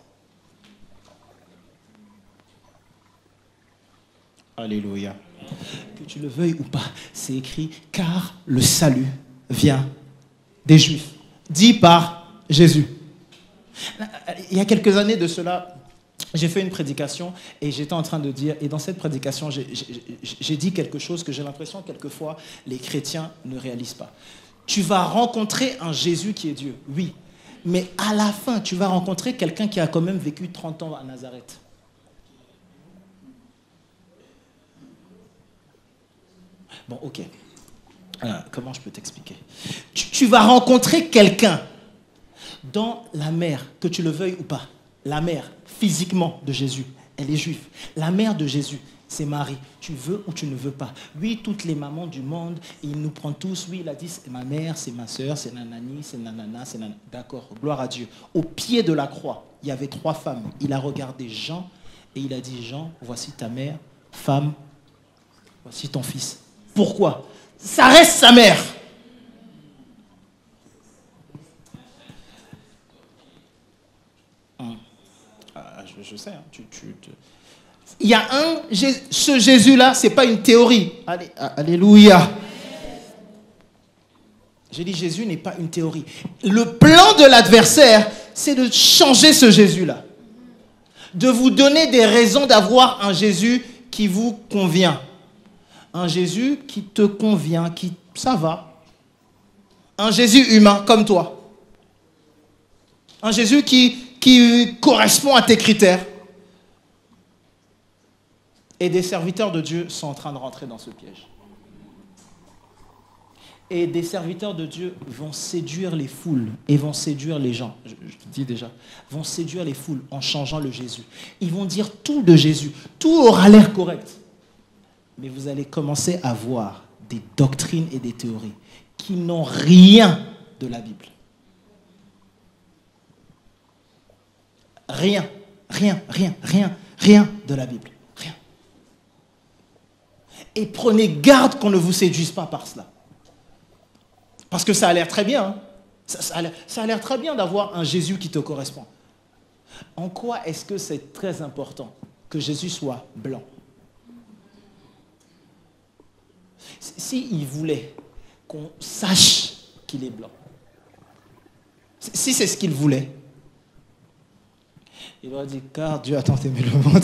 Alléluia. Que tu le veuilles ou pas, c'est écrit « Car le salut vient des Juifs », dit par Jésus. Il y a quelques années de cela, j'ai fait une prédication et j'étais en train de dire, et dans cette prédication, j'ai dit quelque chose que j'ai l'impression quelquefois les chrétiens ne réalisent pas. Tu vas rencontrer un Jésus qui est Dieu, oui, mais à la fin, tu vas rencontrer quelqu'un qui a quand même vécu 30 ans à Nazareth. Bon, ok. Comment je peux t'expliquer ? Tu vas rencontrer quelqu'un Dans la mère, que tu le veuilles ou pas, la mère, physiquement, de Jésus, elle est juive. La mère de Jésus, c'est Marie. Tu veux ou tu ne veux pas. Oui, toutes les mamans du monde, il nous prend tous. Oui, il a dit, c'est ma mère, c'est ma soeur, c'est nanani, c'est nanana, c'est nanana. D'accord, gloire à Dieu. Au pied de la croix, il y avait 3 femmes. Il a regardé Jean et il a dit, Jean, voici ta mère, femme, voici ton fils. Pourquoi? Ça reste sa mère. Je sais, hein, Il y a ce Jésus-là, ce n'est pas une théorie. Allez, alléluia. J'ai dit, Jésus n'est pas une théorie. Le plan de l'adversaire, c'est de changer ce Jésus-là. De vous donner des raisons d'avoir un Jésus qui vous convient. Un Jésus qui te convient, ça va. Un Jésus humain comme toi. Un Jésus qui correspond à tes critères. Et des serviteurs de Dieu sont en train de rentrer dans ce piège. Et des serviteurs de Dieu vont séduire les foules et vont séduire les gens. Je te dis déjà, vont séduire les foules en changeant le Jésus. Ils vont dire tout de Jésus. Tout aura l'air correct. Mais vous allez commencer à voir des doctrines et des théories qui n'ont rien de la Bible. Rien de la Bible. Rien. Et prenez garde qu'on ne vous séduise pas par cela. Parce que ça a l'air très bien. Hein. Ça a l'air très bien d'avoir un Jésus qui te correspond. En quoi est-ce que c'est très important que Jésus soit blanc? S'il voulait qu'on sache qu'il est blanc, si c'est ce qu'il voulait, il aurait dit, car Dieu a tant aimé le monde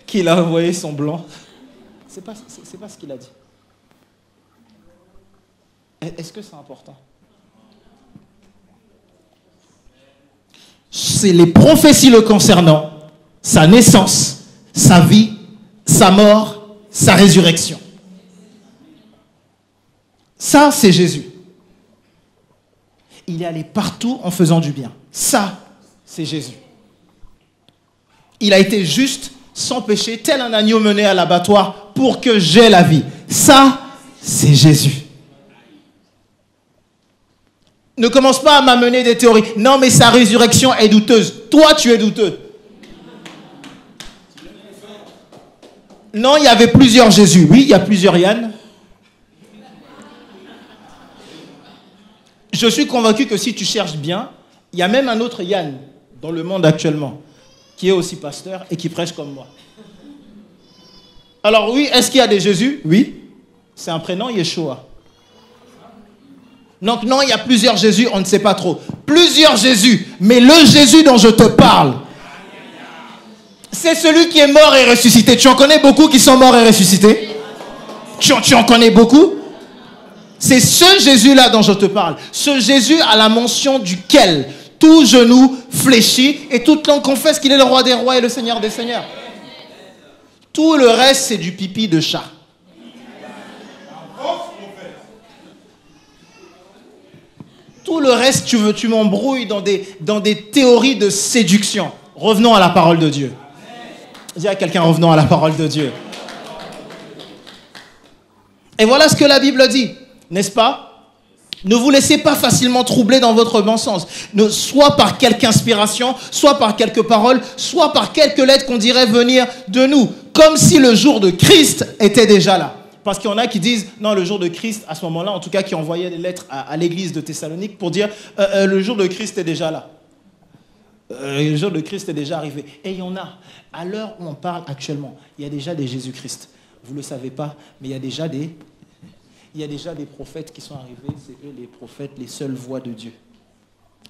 qu'il a envoyé son blanc. C'est pas ce qu'il a dit. Est-ce que c'est important? C'est les prophéties le concernant, sa naissance, sa vie, sa mort, sa résurrection. Ça, c'est Jésus. Il est allé partout en faisant du bien. Ça, c'est Jésus. Il a été juste, sans péché, tel un agneau mené à l'abattoir pour que j'aie la vie. Ça, c'est Jésus. Ne commence pas à m'amener des théories. Non, mais sa résurrection est douteuse. Toi, tu es douteux. Non, il y avait plusieurs Jésus. Oui, il y a plusieurs Yann. Je suis convaincu que si tu cherches bien, il y a même un autre Yann dans le monde actuellement, qui est aussi pasteur et qui prêche comme moi. Alors oui, est-ce qu'il y a des Jésus? Oui. C'est un prénom, Yeshua. Donc non, il y a plusieurs Jésus, on ne sait pas trop. Plusieurs Jésus, mais le Jésus dont je te parle, c'est celui qui est mort et ressuscité. Tu en connais beaucoup qui sont morts et ressuscités? Tu en connais beaucoup? C'est ce Jésus-là dont je te parle. Ce Jésus à la mention duquel tout genou fléchit et toute langue confesse qu'il est le roi des rois et le seigneur des seigneurs. Tout le reste, c'est du pipi de chat. Tout le reste, tu m'embrouilles dans des théories de séduction. Revenons à la parole de Dieu. Dis à quelqu'un, revenons à la parole de Dieu. Et voilà ce que la Bible dit, n'est-ce pas? Ne vous laissez pas facilement troubler dans votre bon sens. Soit par quelque inspiration, soit par quelques paroles, soit par quelques lettres qu'on dirait venir de nous. Comme si le jour de Christ était déjà là. Parce qu'il y en a qui disent, non, le jour de Christ, à ce moment-là, en tout cas, qui envoyaient des lettres à l'église de Thessalonique pour dire, le jour de Christ est déjà là. Le jour de Christ est déjà arrivé. Et il y en a. À l'heure où on parle actuellement, il y a déjà des Jésus-Christ. Vous ne le savez pas, mais il y a déjà des prophètes qui sont arrivés. C'est eux les prophètes, les seules voix de Dieu.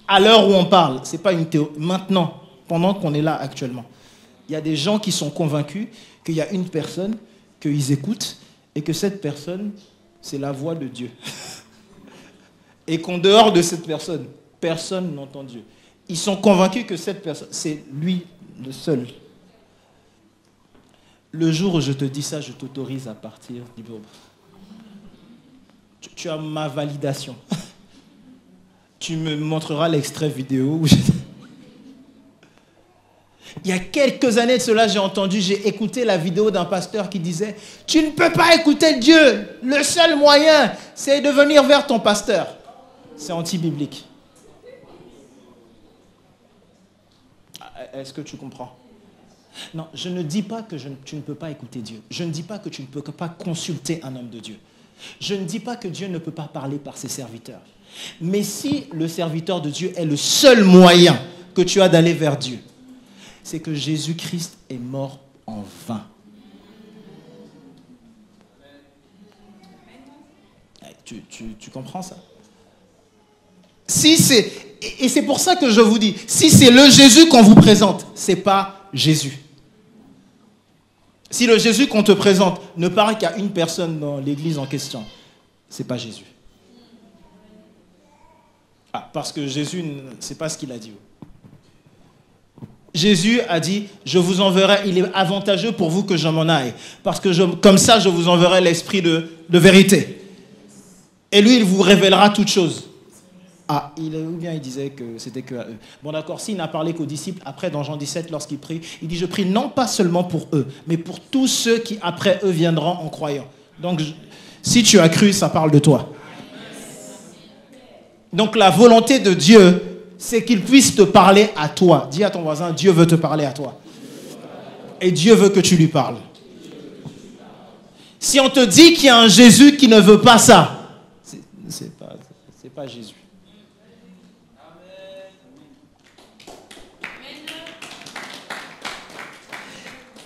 À l'heure où on parle, ce n'est pas une théorie. Maintenant, pendant qu'on est là actuellement, il y a des gens qui sont convaincus qu'il y a une personne qu'ils écoutent et que cette personne, c'est la voix de Dieu. Et qu'en dehors de cette personne, personne n'entend Dieu. Ils sont convaincus que cette personne, c'est lui le seul. Le jour où je te dis ça, je t'autorise à partir d'Ibourg. Tu as ma validation. Tu me montreras l'extrait vidéo où Il y a quelques années de cela, j'ai écouté la vidéo d'un pasteur qui disait « Tu ne peux pas écouter Dieu. Le seul moyen, c'est de venir vers ton pasteur. » C'est anti-biblique. Est-ce que tu comprends? Non, je ne dis pas que tu ne peux pas écouter Dieu. Je ne dis pas que tu ne peux pas consulter un homme de Dieu. Je ne dis pas que Dieu ne peut pas parler par ses serviteurs. Mais si le serviteur de Dieu est le seul moyen que tu as d'aller vers Dieu, c'est que Jésus-Christ est mort en vain. Tu comprends ça? Et c'est pour ça que je vous dis, si c'est le Jésus qu'on vous présente, ce n'est pas Jésus. Si le Jésus qu'on te présente ne paraît qu'à une personne dans l'église en question, ce n'est pas Jésus. Ah, parce que Jésus, ce n'est pas ce qu'il a dit. Jésus a dit, je vous enverrai, il est avantageux pour vous que je m'en aille, parce que comme ça, je vous enverrai l'esprit de vérité. Et lui, il vous révélera toutes choses. Ah, ou bien il disait que c'était que à eux. Bon d'accord, s'il n'a parlé qu'aux disciples, après dans Jean 17, lorsqu'il prie, il dit, je prie non pas seulement pour eux, mais pour tous ceux qui après eux viendront en croyant. Donc, si tu as cru, ça parle de toi. Donc la volonté de Dieu, c'est qu'il puisse te parler à toi. Dis à ton voisin, Dieu veut te parler à toi. Et Dieu veut que tu lui parles. Si on te dit qu'il y a un Jésus qui ne veut pas ça, c'est pas Jésus.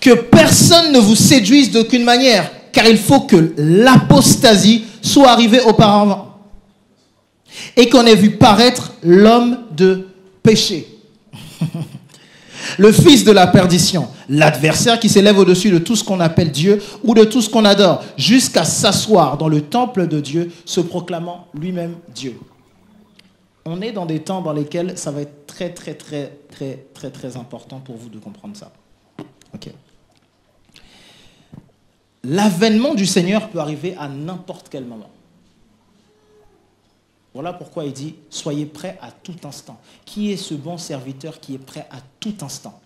Que personne ne vous séduise d'aucune manière, car il faut que l'apostasie soit arrivée auparavant et qu'on ait vu paraître l'homme de péché, le fils de la perdition, l'adversaire qui s'élève au-dessus de tout ce qu'on appelle Dieu ou de tout ce qu'on adore, jusqu'à s'asseoir dans le temple de Dieu, se proclamant lui-même Dieu. On est dans des temps dans lesquels ça va être très, très, très, très, très, très important pour vous de comprendre ça. Ok. L'avènement du Seigneur peut arriver à n'importe quel moment. Voilà pourquoi il dit, soyez prêts à tout instant. Qui est ce bon serviteur qui est prêt à tout instant?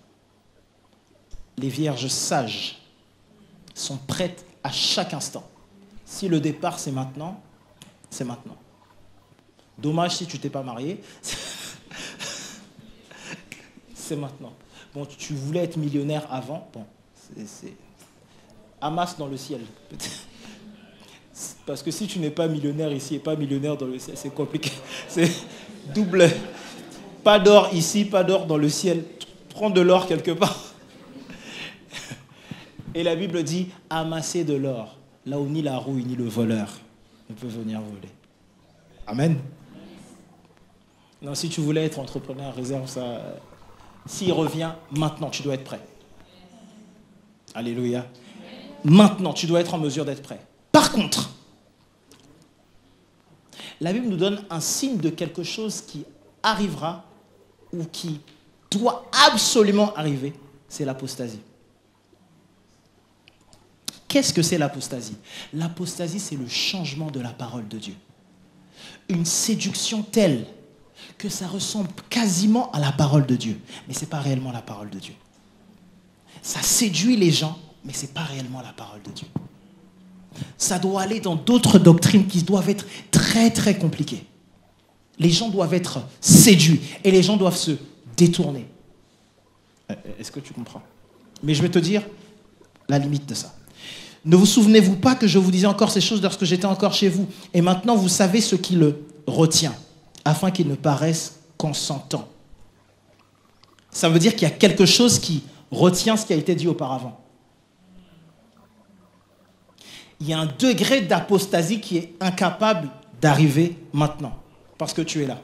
Les vierges sages sont prêtes à chaque instant. Si le départ c'est maintenant, c'est maintenant. Dommage si tu t'es pas marié, c'est maintenant. Bon, tu voulais être millionnaire avant, bon, c'est amasse dans le ciel. Parce que si tu n'es pas millionnaire ici et pas millionnaire dans le ciel, c'est compliqué. C'est double. Pas d'or ici, pas d'or dans le ciel. Prends de l'or quelque part. Et la Bible dit, amassez de l'or, là où ni la rouille ni le voleur ne peut venir voler. Amen. Non, si tu voulais être entrepreneur, réserve ça. S'il revient, maintenant, tu dois être prêt. Alléluia. Maintenant, tu dois être en mesure d'être prêt. Par contre, la Bible nous donne un signe de quelque chose qui arrivera ou qui doit absolument arriver, c'est l'apostasie. Qu'est-ce que c'est l'apostasie? L'apostasie, c'est le changement de la parole de Dieu. Une séduction telle que ça ressemble quasiment à la parole de Dieu, mais ce n'est pas réellement la parole de Dieu. Ça séduit les gens, mais ce n'est pas réellement la parole de Dieu. Ça doit aller dans d'autres doctrines qui doivent être très très compliquées. Les gens doivent être séduits et les gens doivent se détourner. Est-ce que tu comprends? Mais je vais te dire la limite de ça. Ne vous souvenez-vous pas que je vous disais encore ces choses lorsque j'étais encore chez vous? Et maintenant vous savez ce qui le retient, afin qu'il ne paraisse consentant. Ça veut dire qu'il y a quelque chose qui retient ce qui a été dit auparavant. Il y a un degré d'apostasie qui est incapable d'arriver maintenant, parce que tu es là.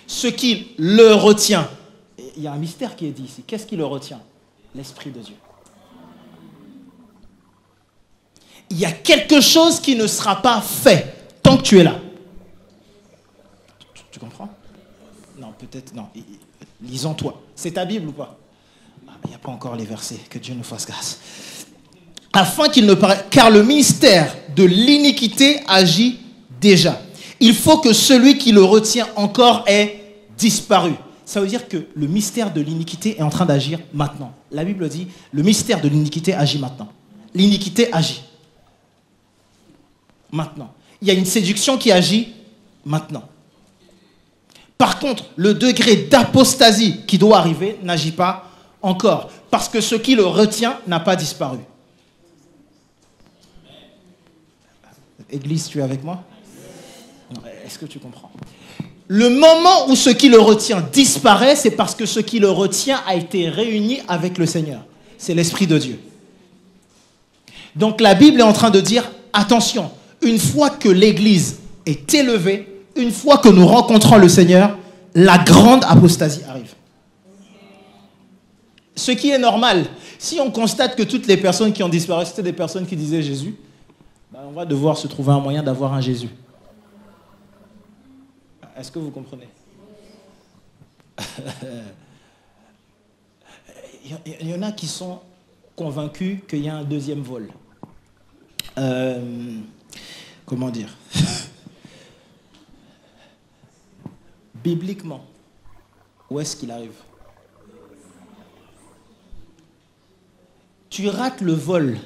Ce qui le retient, il y a un mystère qui est dit ici. Qu'est-ce qui le retient? L'Esprit de Dieu. Il y a quelque chose qui ne sera pas fait tant que tu es là. Tu comprends? Non, peut-être, non. Lisons-toi. C'est ta Bible ou pas? Il n'y a pas encore les versets. Que Dieu nous fasse grâce. Afin qu'il ne paraisse... Car le mystère de l'iniquité agit déjà. Il faut que celui qui le retient encore ait disparu. Ça veut dire que le mystère de l'iniquité est en train d'agir maintenant. La Bible dit, le mystère de l'iniquité agit maintenant. L'iniquité agit maintenant. Il y a une séduction qui agit maintenant. Par contre, le degré d'apostasie qui doit arriver n'agit pas encore, parce que ce qui le retient n'a pas disparu. Église, tu es avec moi? Est-ce que tu comprends? Le moment où ce qui le retient disparaît, c'est parce que ce qui le retient a été réuni avec le Seigneur. C'est l'Esprit de Dieu. Donc la Bible est en train de dire, attention, une fois que l'Église est élevée, une fois que nous rencontrons le Seigneur, la grande apostasie arrive. Ce qui est normal. Si on constate que toutes les personnes qui ont disparu, c'était des personnes qui disaient Jésus, ben on va devoir se trouver un moyen d'avoir un Jésus. Est-ce que vous comprenez? Il y en a qui sont convaincus qu'il y a un deuxième vol. Comment dire? Bibliquement, où est-ce qu'il arrive? Tu rates le vol.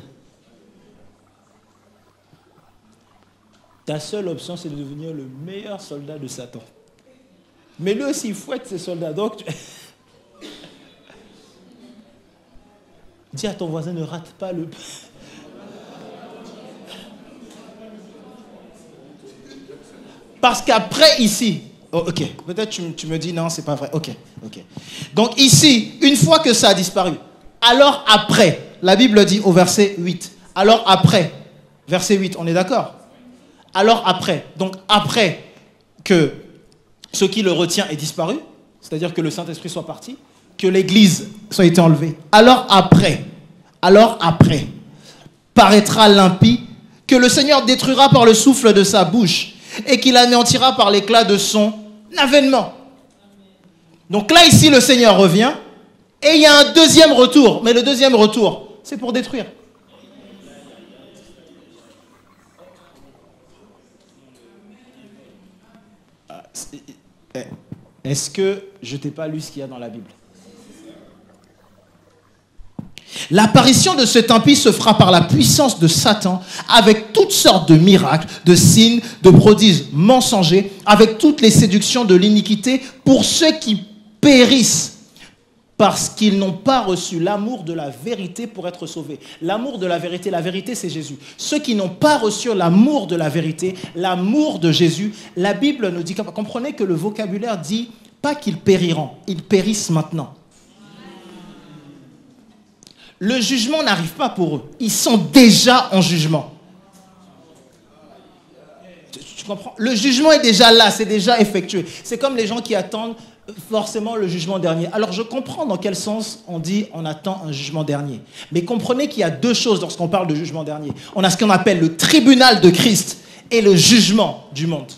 Ta seule option, c'est de devenir le meilleur soldat de Satan. Mais lui aussi, il fouette ses soldats. Donc, dis à ton voisin, ne rate pas le... Parce qu'après, ici... Oh, ok, peut-être tu me dis, non, c'est pas vrai. Ok. Donc ici, une fois que ça a disparu, alors après, la Bible dit au verset 8, alors après, verset 8, on est d'accord? Alors après, donc après que ce qui le retient est disparu, c'est-à-dire que le Saint-Esprit soit parti, que l'Église soit été enlevée, alors après, paraîtra l'impie, que le Seigneur détruira par le souffle de sa bouche, et qu'il anéantira par l'éclat de son avènement. Donc là, ici, le Seigneur revient, et il y a un deuxième retour, mais le deuxième retour, c'est pour détruire. Est-ce que je t'ai pas lu ce qu'il y a dans la Bible? L'apparition de cet impie se fera par la puissance de Satan, avec toutes sortes de miracles, de signes, de prodiges mensongers, avec toutes les séductions de l'iniquité pour ceux qui périssent, parce qu'ils n'ont pas reçu l'amour de la vérité pour être sauvés. L'amour de la vérité c'est Jésus. Ceux qui n'ont pas reçu l'amour de la vérité, l'amour de Jésus, la Bible nous dit, comprenez que le vocabulaire dit pas qu'ils périront, ils périssent maintenant. Le jugement n'arrive pas pour eux. Ils sont déjà en jugement. Tu comprends? Le jugement est déjà là, c'est déjà effectué. C'est comme les gens qui attendent forcément le jugement dernier. Alors je comprends dans quel sens on dit on attend un jugement dernier. Mais comprenez qu'il y a deux choses lorsqu'on parle de jugement dernier. On a ce qu'on appelle le tribunal de Christ et le jugement du monde.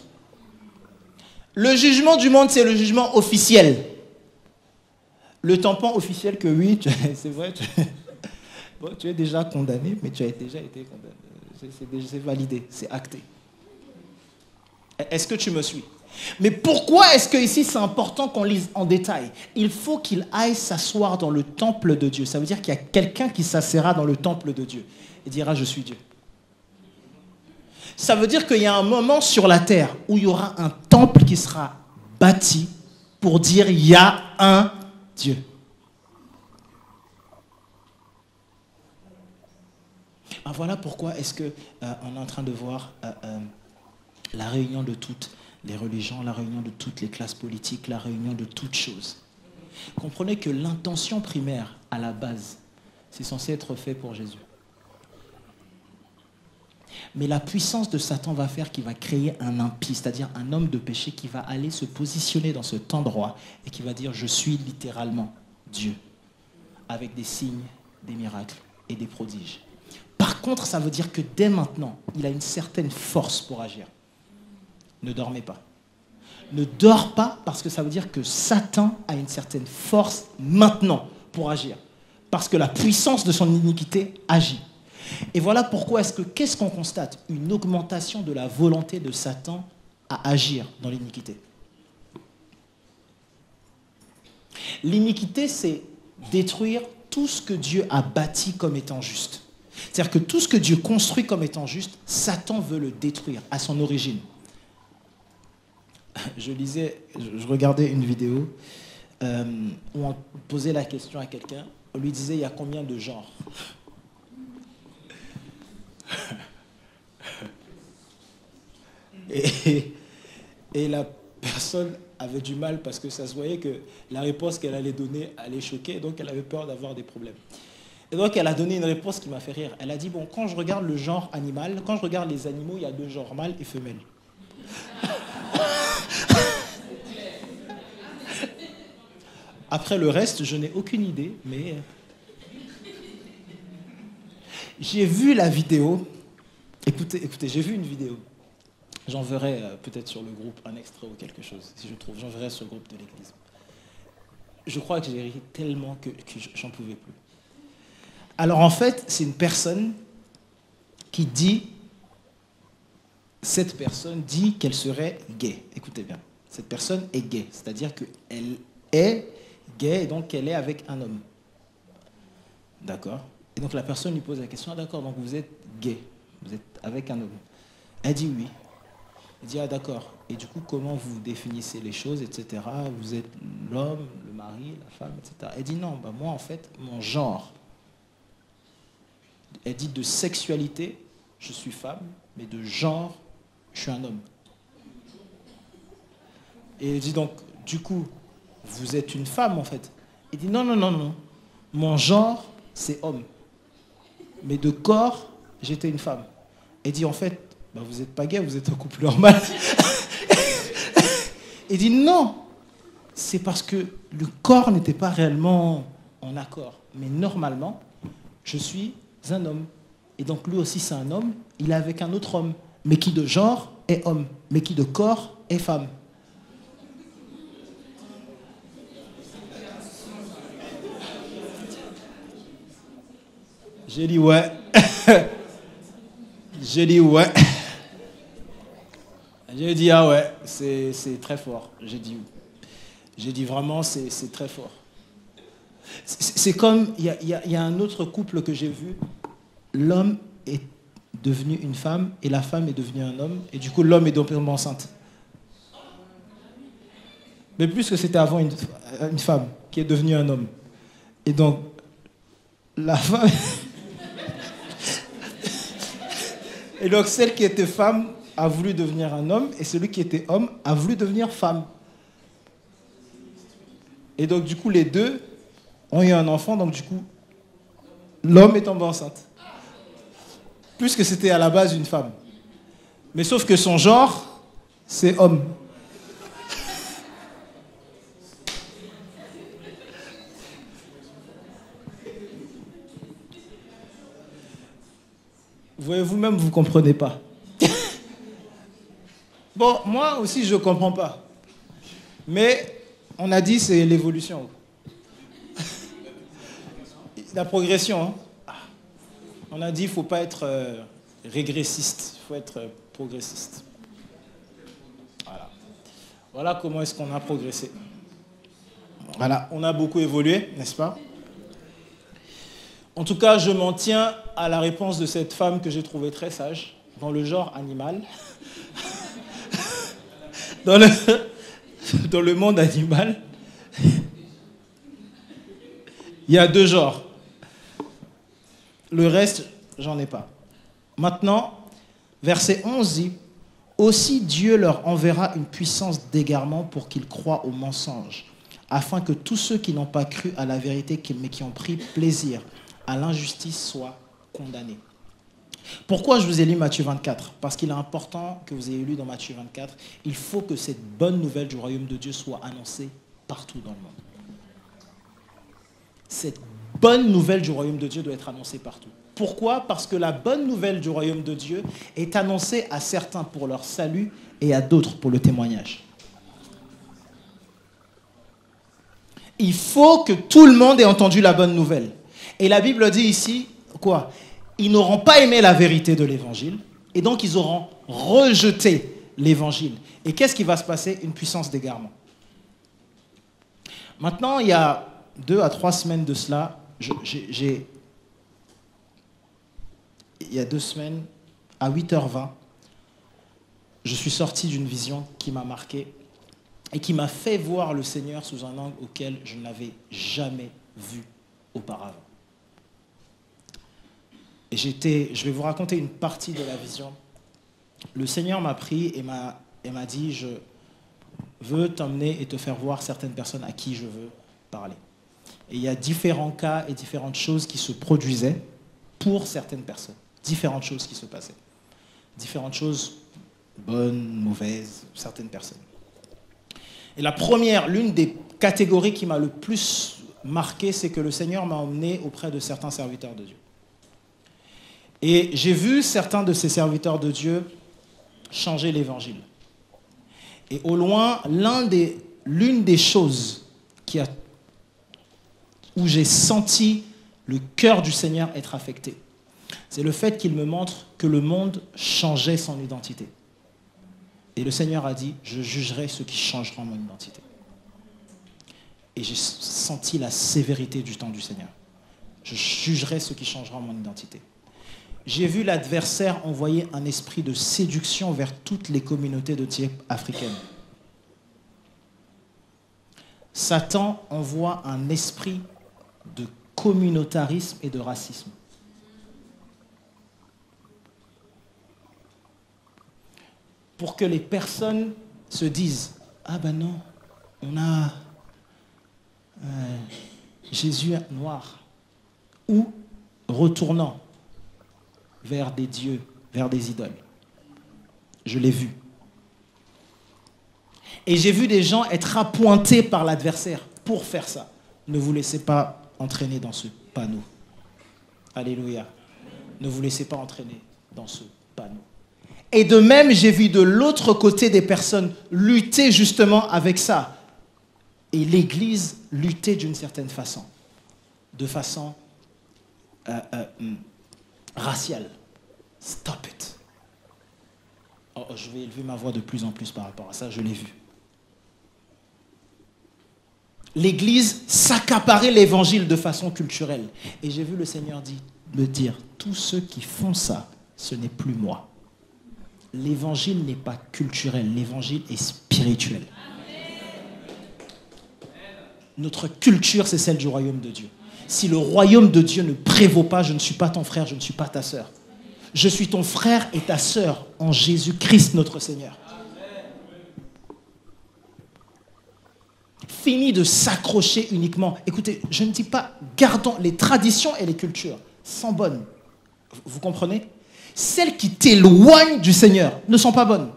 Le jugement du monde, c'est le jugement officiel. Le tampon officiel que oui, c'est vrai, bon, tu es déjà condamné, mais tu as déjà été condamné. C'est validé, c'est acté. Est-ce que tu me suis? Mais pourquoi est-ce que ici c'est important qu'on lise en détail? Il faut qu'il aille s'asseoir dans le temple de Dieu. Ça veut dire qu'il y a quelqu'un qui s'assera dans le temple de Dieu et dira je suis Dieu. Ça veut dire qu'il y a un moment sur la terre où il y aura un temple qui sera bâti pour dire il y a un Dieu. Ah, voilà pourquoi est-ce qu'on est en train de voir la réunion de toutes les religions, la réunion de toutes les classes politiques, la réunion de toutes choses. Comprenez que l'intention primaire, à la base, c'est censé être fait pour Jésus. Mais la puissance de Satan va faire qu'il va créer un impie, c'est-à-dire un homme de péché qui va aller se positionner dans cet endroit et qui va dire « Je suis littéralement Dieu » avec des signes, des miracles et des prodiges. Par contre, ça veut dire que dès maintenant, il a une certaine force pour agir. Ne dormez pas. Ne dors pas parce que ça veut dire que Satan a une certaine force maintenant pour agir. Parce que la puissance de son iniquité agit. Et voilà pourquoi qu'est-ce qu'on constate? Une augmentation de la volonté de Satan à agir dans l'iniquité. L'iniquité, c'est détruire tout ce que Dieu a bâti comme étant juste. C'est-à-dire que tout ce que Dieu construit comme étant juste, Satan veut le détruire à son origine. Je regardais une vidéo où on posait la question à quelqu'un, on lui disait il y a combien de genres? Et la personne avait du mal parce que ça se voyait que la réponse qu'elle allait donner allait choquer, donc elle avait peur d'avoir des problèmes. Et donc elle a donné une réponse qui m'a fait rire. Elle a dit, bon, quand je regarde le genre animal, quand je regarde les animaux, il y a deux genres, mâle et femelle. Après le reste, je n'ai aucune idée, mais j'ai vu la vidéo. Écoutez, j'ai vu une vidéo. J'enverrai peut-être sur le groupe un extrait ou quelque chose, si je trouve. J'enverrai sur le groupe de l'église. Je crois que j'ai ri tellement que j'en pouvais plus. Alors en fait, c'est une personne qui dit, cette personne dit qu'elle serait gay. Écoutez bien, cette personne est gay, c'est-à-dire qu'elle est gay et donc elle est avec un homme. D'accord? Et donc la personne lui pose la question, ah, d'accord, donc vous êtes gay, vous êtes avec un homme. Elle dit oui. Elle dit, ah d'accord, et du coup comment vous définissez les choses, etc. Vous êtes l'homme, le mari, la femme, etc. Elle dit non, bah moi en fait, mon genre, elle dit de sexualité, je suis femme, mais de genre, je suis un homme. Et elle dit donc, du coup, vous êtes une femme en fait. Elle dit non, non, non, non, mon genre, c'est homme. Mais de corps, j'étais une femme. Elle dit en fait, bah, vous n'êtes pas gay, vous êtes un couple normal. Il dit non, c'est parce que le corps n'était pas réellement en accord. Mais normalement, je suis un homme. Et donc lui aussi c'est un homme, il est avec un autre homme, mais qui de genre est homme, mais qui de corps est femme. J'ai dit ouais. J'ai dit ouais. J'ai dit ah ouais, c'est très fort. J'ai dit vraiment c'est très fort. C'est comme, il y a un autre couple que j'ai vu, l'homme est devenu une femme et la femme est devenue un homme, et du coup l'homme est tombé enceinte. Mais plus que c'était avant une femme qui est devenue un homme. Et donc, la femme... Et donc celle qui était femme a voulu devenir un homme, et celui qui était homme a voulu devenir femme. Et donc du coup les deux ont eu un enfant, donc du coup l'homme est tombé enceinte. Plus que c'était à la base une femme. Mais sauf que son genre, c'est homme. Vous-même, vous ne comprenez pas. Bon, moi aussi, je ne comprends pas. Mais on a dit c'est l'évolution. La progression. Hein. On a dit qu'il ne faut pas être régressiste, il faut être progressiste. Voilà. Voilà comment est-ce qu'on a progressé. Voilà, on a beaucoup évolué, n'est-ce pas? En tout cas, je m'en tiens à la réponse de cette femme que j'ai trouvée très sage, dans le genre animal. Dans le monde animal, il y a deux genres. Le reste, j'en ai pas. Maintenant, verset 11 dit, « Aussi Dieu leur enverra une puissance d'égarement pour qu'ils croient au mensonge, afin que tous ceux qui n'ont pas cru à la vérité, mais qui ont pris plaisir à l'injustice, soient condamnés. » Pourquoi je vous ai lu Matthieu 24? Parce qu'il est important que vous ayez lu dans Matthieu 24. Il faut que cette bonne nouvelle du royaume de Dieu soit annoncée partout dans le monde. Cette bonne nouvelle du royaume de Dieu doit être annoncée partout. Pourquoi? Parce que la bonne nouvelle du royaume de Dieu est annoncée à certains pour leur salut et à d'autres pour le témoignage. Il faut que tout le monde ait entendu la bonne nouvelle. Et la Bible dit ici, quoi? Ils n'auront pas aimé la vérité de l'évangile, et donc ils auront rejeté l'évangile. Et qu'est-ce qui va se passer? Une puissance d'égarement. Maintenant, il y a 2 à 3 semaines de cela, il y a 2 semaines, à 8h20, je suis sorti d'une vision qui m'a marqué et qui m'a fait voir le Seigneur sous un angle auquel je n'avais jamais vu auparavant. Et je vais vous raconter une partie de la vision. Le Seigneur m'a pris et m'a dit, je veux t'emmener et te faire voir certaines personnes à qui je veux parler. Et il y a différents cas et différentes choses qui se produisaient pour certaines personnes. Différentes choses qui se passaient. Différentes choses bonnes, mauvaises, certaines personnes. Et la première, l'une des catégories qui m'a le plus marqué, c'est que le Seigneur m'a emmené auprès de certains serviteurs de Dieu. Et j'ai vu certains de ces serviteurs de Dieu changer l'évangile. Et au loin, l'une des choses où j'ai senti le cœur du Seigneur être affecté, c'est le fait qu'il me montre que le monde changeait son identité. Et le Seigneur a dit, je jugerai ceux qui changeront mon identité. Et j'ai senti la sévérité du temps du Seigneur. Je jugerai ceux qui changeront mon identité. J'ai vu l'adversaire envoyer un esprit de séduction vers toutes les communautés de type africaine. Satan envoie un esprit de communautarisme et de racisme. Pour que les personnes se disent « Ah ben non, on a Jésus noir » ou retournant vers des dieux, vers des idoles. Je l'ai vu. Et j'ai vu des gens être appointés par l'adversaire pour faire ça. Ne vous laissez pas entraîner dans ce panneau. Alléluia. Ne vous laissez pas entraîner dans ce panneau. Et de même, j'ai vu de l'autre côté des personnes lutter justement avec ça. Et l'Église lutter d'une certaine façon. De façon raciale. Stop it. Oh, je vais élever ma voix de plus en plus par rapport à ça, je l'ai vu. L'Église s'accaparait l'évangile de façon culturelle. Et j'ai vu le Seigneur me dire, tous ceux qui font ça, ce n'est plus moi. L'évangile n'est pas culturel, l'évangile est spirituel. Notre culture, c'est celle du royaume de Dieu. Si le royaume de Dieu ne prévaut pas, je ne suis pas ton frère, je ne suis pas ta sœur. Je suis ton frère et ta sœur en Jésus-Christ notre Seigneur. Fini de s'accrocher uniquement. Écoutez, je ne dis pas, gardons les traditions et les cultures, sont bonnes. Vous comprenez? Celles qui t'éloignent du Seigneur ne sont pas bonnes.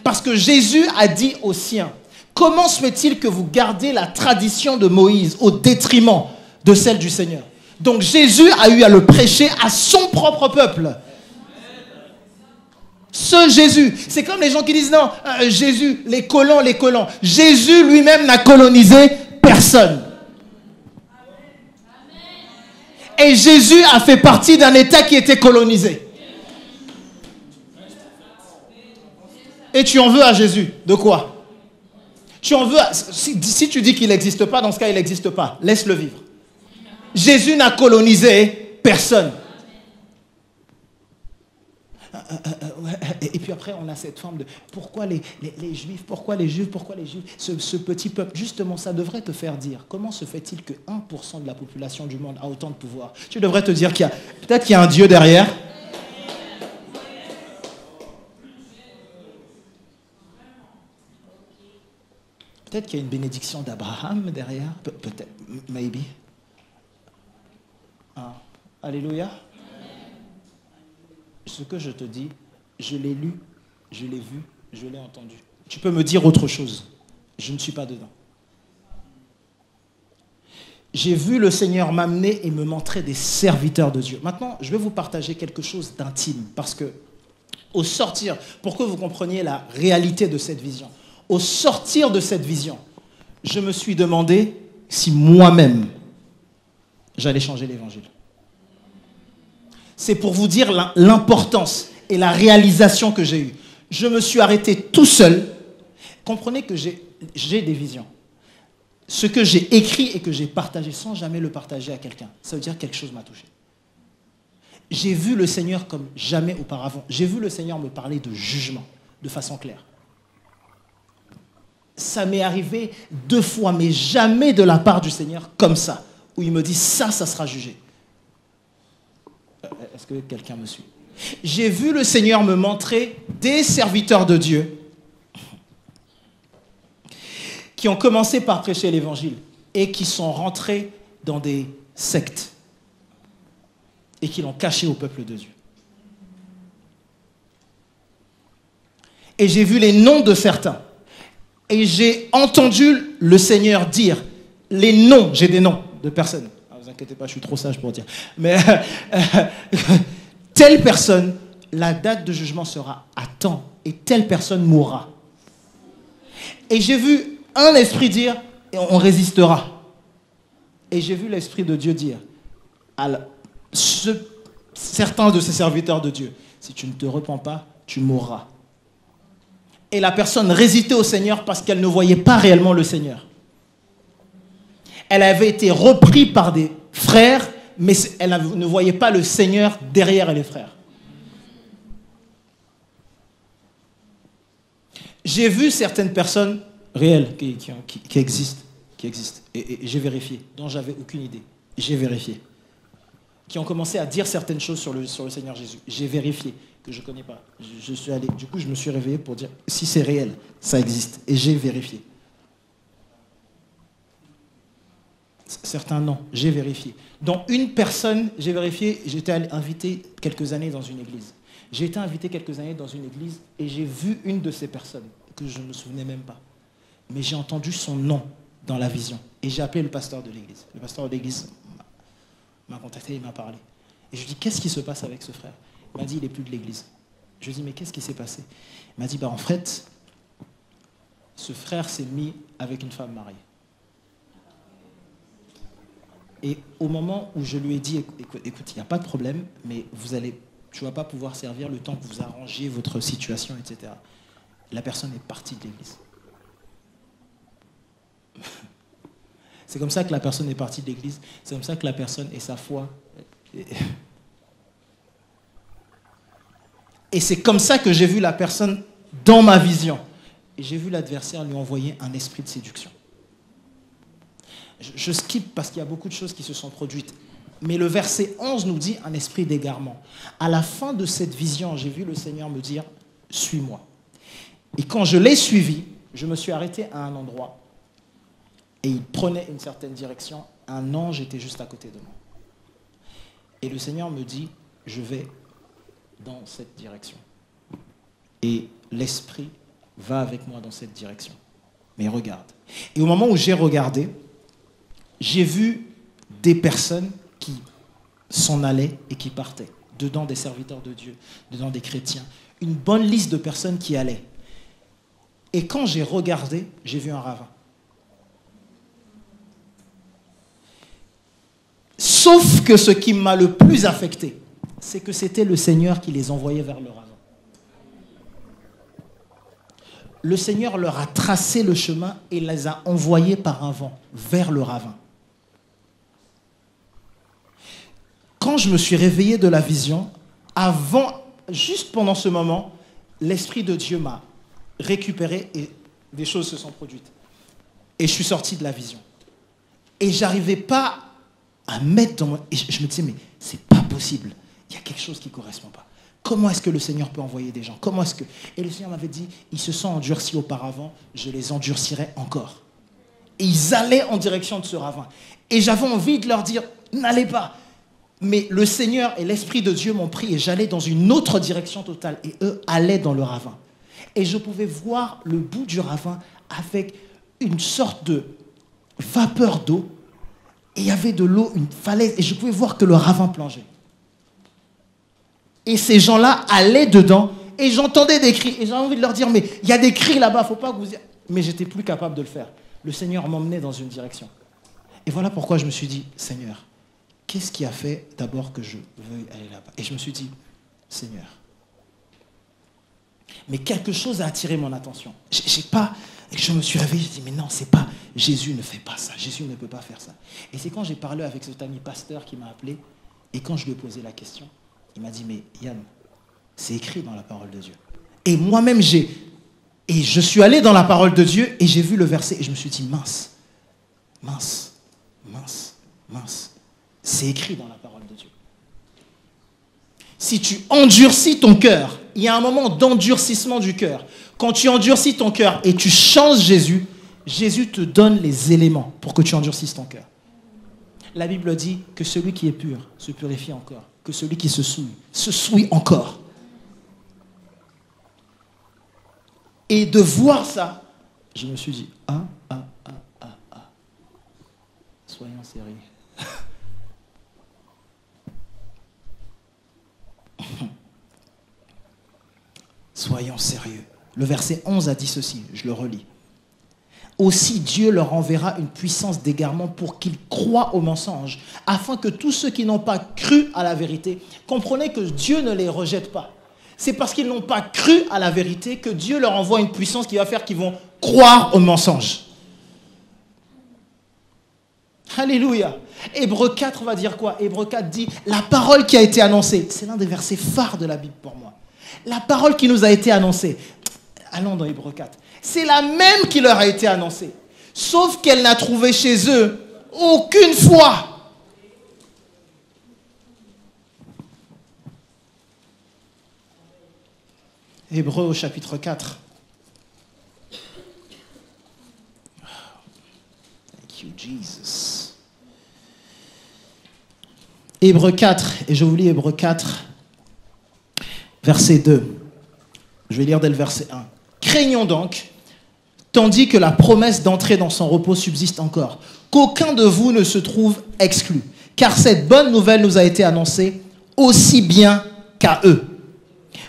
Parce que Jésus a dit aux siens, comment se fait-il que vous gardez la tradition de Moïse au détriment de celle du Seigneur? Donc Jésus a eu à le prêcher à son propre peuple. Ce Jésus, c'est comme les gens qui disent non, Jésus, les colons. Jésus lui-même n'a colonisé personne. Et Jésus a fait partie d'un État qui était colonisé. Et tu en veux à Jésus. De quoi? Tu en veux si tu dis qu'il n'existe pas, dans ce cas, il n'existe pas. Laisse-le vivre. Jésus n'a colonisé personne. Et puis après, on a cette forme de pourquoi les Juifs, pourquoi les Juifs, ce petit peuple. Justement, ça devrait te faire dire comment se fait-il que 1% de la population du monde a autant de pouvoir? Tu devrais te dire peut-être qu'il y a un Dieu derrière. Peut-être qu'il y a une bénédiction d'Abraham derrière. Peut-être, maybe. Ah, alléluia. Ce que je te dis, je l'ai lu, je l'ai vu, je l'ai entendu. Tu peux me dire autre chose. Je ne suis pas dedans. J'ai vu le Seigneur m'amener et me montrer des serviteurs de Dieu. Maintenant, je vais vous partager quelque chose d'intime. Parce que, au sortir, pour que vous compreniez la réalité de cette vision, au sortir de cette vision, je me suis demandé si moi-même, j'allais changer l'évangile. C'est pour vous dire l'importance et la réalisation que j'ai eue. Je me suis arrêté tout seul. Comprenez que j'ai des visions. Ce que j'ai écrit et que j'ai partagé sans jamais le partager à quelqu'un, ça veut dire que quelque chose m'a touché. J'ai vu le Seigneur comme jamais auparavant. J'ai vu le Seigneur me parler de jugement de façon claire. Ça m'est arrivé 2 fois, mais jamais de la part du Seigneur comme ça, où il me dit ça sera jugé. Est-ce que quelqu'un me suit? J'ai vu le Seigneur me montrer des serviteurs de Dieu qui ont commencé par prêcher l'évangile et qui sont rentrés dans des sectes et qui l'ont caché au peuple de Dieu. Et j'ai vu les noms de certains. Et j'ai entendu le Seigneur dire les noms, j'ai des noms de personnes. Ne vous inquiétez pas, je suis trop sage pour dire. Mais telle personne, la date de jugement sera à temps et telle personne mourra. Et j'ai vu un esprit dire, et on résistera. Et j'ai vu l'Esprit de Dieu dire à certains de ces serviteurs de Dieu, si tu ne te repens pas, tu mourras. Et la personne résistait au Seigneur parce qu'elle ne voyait pas réellement le Seigneur. Elle avait été reprise par des frères, mais elle ne voyait pas le Seigneur derrière les frères. J'ai vu certaines personnes réelles qui existent, et j'ai vérifié, dont j'avais aucune idée. J'ai vérifié. Qui ont commencé à dire certaines choses sur le Seigneur Jésus. J'ai vérifié, que je ne connais pas. Je suis allé, du coup, je me suis réveillé pour dire si c'est réel, ça existe. Et j'ai vérifié. Certains non, j'ai vérifié. Dont une personne, j'ai vérifié, j'étais invité quelques années dans une église. J'ai été invité quelques années dans une église et j'ai vu une de ces personnes que je ne me souvenais même pas. Mais j'ai entendu son nom dans la vision. Et j'ai appelé le pasteur de l'église. Le pasteur de l'église m'a contacté, il m'a parlé. Et je lui ai dit, qu'est-ce qui se passe avec ce frère? Il m'a dit, il n'est plus de l'église. Je lui ai dit, mais qu'est-ce qui s'est passé? Il m'a dit, en fait, ce frère s'est mis avec une femme mariée. Et au moment où je lui ai dit, écoute, il n'y a pas de problème, mais tu ne vas pas pouvoir servir le temps que vous arrangiez votre situation, etc. La personne est partie de l'église. C'est comme ça que la personne est partie de l'église. C'est comme ça que la personne et sa foi. Et c'est comme ça que j'ai vu la personne dans ma vision. Et j'ai vu l'adversaire lui envoyer un esprit de séduction. Je skip parce qu'il y a beaucoup de choses qui se sont produites. Mais le verset 11 nous dit un esprit d'égarement. À la fin de cette vision, j'ai vu le Seigneur me dire, suis-moi. Et quand je l'ai suivi, je me suis arrêté à un endroit et il prenait une certaine direction. Un ange était juste à côté de moi. Et le Seigneur me dit, je vais dans cette direction. Et l'esprit va avec moi dans cette direction. Mais regarde. Et au moment où j'ai regardé, j'ai vu des personnes qui s'en allaient et qui partaient. Dedans des serviteurs de Dieu, dedans des chrétiens. Une bonne liste de personnes qui allaient. Et quand j'ai regardé, j'ai vu un ravin. Sauf que ce qui m'a le plus affecté, c'est que c'était le Seigneur qui les envoyait vers le ravin. Le Seigneur leur a tracé le chemin et les a envoyés par un vent vers le ravin. Quand je me suis réveillé de la vision, juste pendant ce moment, l'Esprit de Dieu m'a récupéré et des choses se sont produites. Et je suis sorti de la vision. Et j'arrivais pas à mettre dans moi. Et je me disais, mais c'est pas possible. Il y a quelque chose qui ne correspond pas. Comment est-ce que le Seigneur peut envoyer des gens? Comment est-ce que... Et le Seigneur m'avait dit, ils se sont endurcis auparavant, je les endurcirai encore. Et ils allaient en direction de ce ravin. Et j'avais envie de leur dire, n'allez pas. Mais le Seigneur et l'Esprit de Dieu m'ont pris et j'allais dans une autre direction totale. Et eux allaient dans le ravin. Et je pouvais voir le bout du ravin avec une sorte de vapeur d'eau. Et il y avait de l'eau, une falaise. Et je pouvais voir que le ravin plongeait. Et ces gens-là allaient dedans. Et j'entendais des cris. Et j'avais envie de leur dire, mais il y a des cris là-bas, il ne faut pas que vous... Mais j'étais plus capable de le faire. Le Seigneur m'emmenait dans une direction. Et voilà pourquoi je me suis dit, Seigneur, qu'est-ce qui a fait d'abord que je veuille aller là-bas? Et je me suis dit, Seigneur, Mais quelque chose a attiré mon attention. Je me suis réveillé, je dis, mais non, c'est pas, Jésus ne fait pas ça, Jésus ne peut pas faire ça. Et c'est quand j'ai parlé avec cet ami pasteur qui m'a appelé, et quand je lui ai posé la question, il m'a dit, mais Yann, c'est écrit dans la parole de Dieu. Et moi-même, je suis allé dans la parole de Dieu, et j'ai vu le verset, et je me suis dit, mince, c'est écrit dans la parole de Dieu. Si tu endurcis ton cœur, il y a un moment d'endurcissement du cœur. Quand tu endurcis ton cœur et tu changes Jésus, Jésus te donne les éléments pour que tu endurcisses ton cœur. La Bible dit que celui qui est pur se purifie encore, que celui qui se souille encore. Et de voir ça, je me suis dit, soyons sérieux. Soyons sérieux. Le verset 11 a dit ceci, je le relis. Aussi Dieu leur enverra une puissance d'égarement pour qu'ils croient au mensonge, afin que tous ceux qui n'ont pas cru à la vérité, comprenez que Dieu ne les rejette pas. C'est parce qu'ils n'ont pas cru à la vérité que Dieu leur envoie une puissance qui va faire qu'ils vont croire au mensonge. Alléluia. Hébreux 4 va dire quoi? Hébreux 4 dit, la parole qui a été annoncée, c'est l'un des versets phares de la Bible pour moi. La parole qui nous a été annoncée, allons dans Hébreux 4, c'est la même qui leur a été annoncée, sauf qu'elle n'a trouvé chez eux aucune foi. Hébreux au chapitre 4. Thank you, Jesus. Hébreux 4, et je vous lis Hébreux 4, verset 2. Je vais lire dès le verset 1. Craignons donc, tandis que la promesse d'entrer dans son repos subsiste encore, qu'aucun de vous ne se trouve exclu, car cette bonne nouvelle nous a été annoncée aussi bien qu'à eux.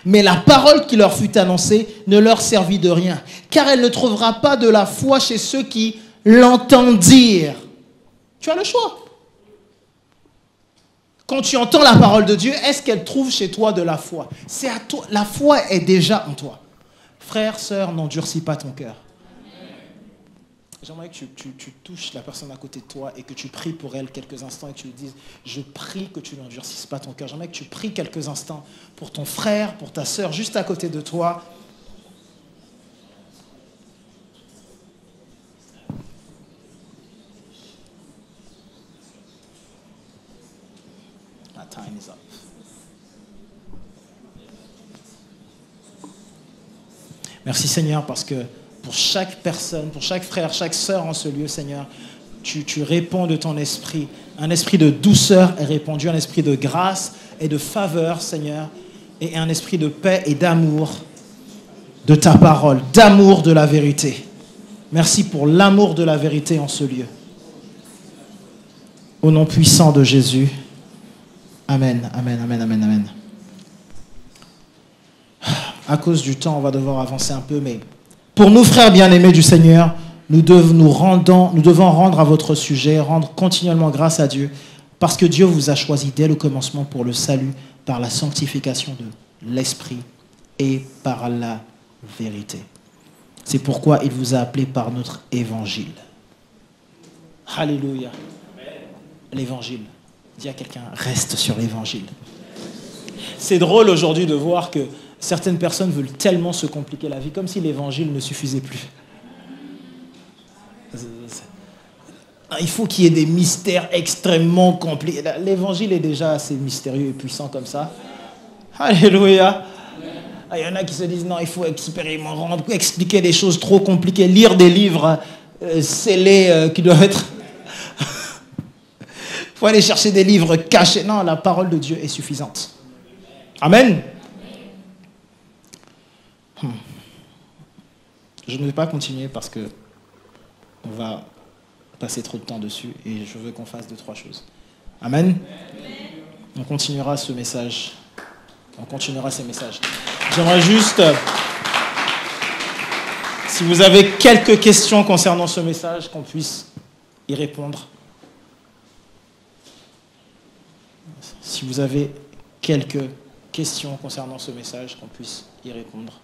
Mais la parole qui leur fut annoncée ne leur servit de rien, car elle ne trouvera pas de la foi chez ceux qui l'entendirent. Tu as le choix. Quand tu entends la parole de Dieu, est-ce qu'elle trouve chez toi de la foi? C'est à toi. La foi est déjà en toi. Frère, sœur, n'endurcis pas ton cœur. J'aimerais que tu touches la personne à côté de toi et que tu pries pour elle quelques instants et que tu lui dises, je prie que tu n'endurcisses pas ton cœur. J'aimerais que tu pries quelques instants pour ton frère, pour ta sœur, juste à côté de toi. My time is up. Merci Seigneur parce que pour chaque personne, pour chaque frère, chaque sœur en ce lieu, Seigneur, tu réponds de ton esprit. Un esprit de douceur est répandu, un esprit de grâce et de faveur, Seigneur, et un esprit de paix et d'amour de ta parole, d'amour de la vérité. Merci pour l'amour de la vérité en ce lieu. Au nom puissant de Jésus. Amen, amen, amen, amen, amen. À cause du temps, on va devoir avancer un peu, mais pour nous, frères bien-aimés du Seigneur, nous devons rendre à votre sujet, rendre continuellement grâce à Dieu, parce que Dieu vous a choisi dès le commencement pour le salut, par la sanctification de l'Esprit et par la vérité. C'est pourquoi il vous a appelé par notre évangile. Alléluia. L'évangile. Dis à quelqu'un, reste sur l'évangile. C'est drôle aujourd'hui de voir que certaines personnes veulent tellement se compliquer la vie, comme si l'évangile ne suffisait plus. Il faut qu'il y ait des mystères extrêmement compliqués. L'évangile est déjà assez mystérieux et puissant comme ça. Alléluia. Il y en a qui se disent, non, il faut expérimenter, expliquer des choses trop compliquées, lire des livres scellés qui doivent être... Il faut aller chercher des livres cachés. Non, la parole de Dieu est suffisante. Amen. Je ne vais pas continuer parce que on va passer trop de temps dessus et je veux qu'on fasse 2-3 choses. Amen. On continuera ce message. On continuera ces messages. J'aimerais juste, si vous avez quelques questions concernant ce message, qu'on puisse y répondre. Si vous avez quelques questions concernant ce message, qu'on puisse y répondre.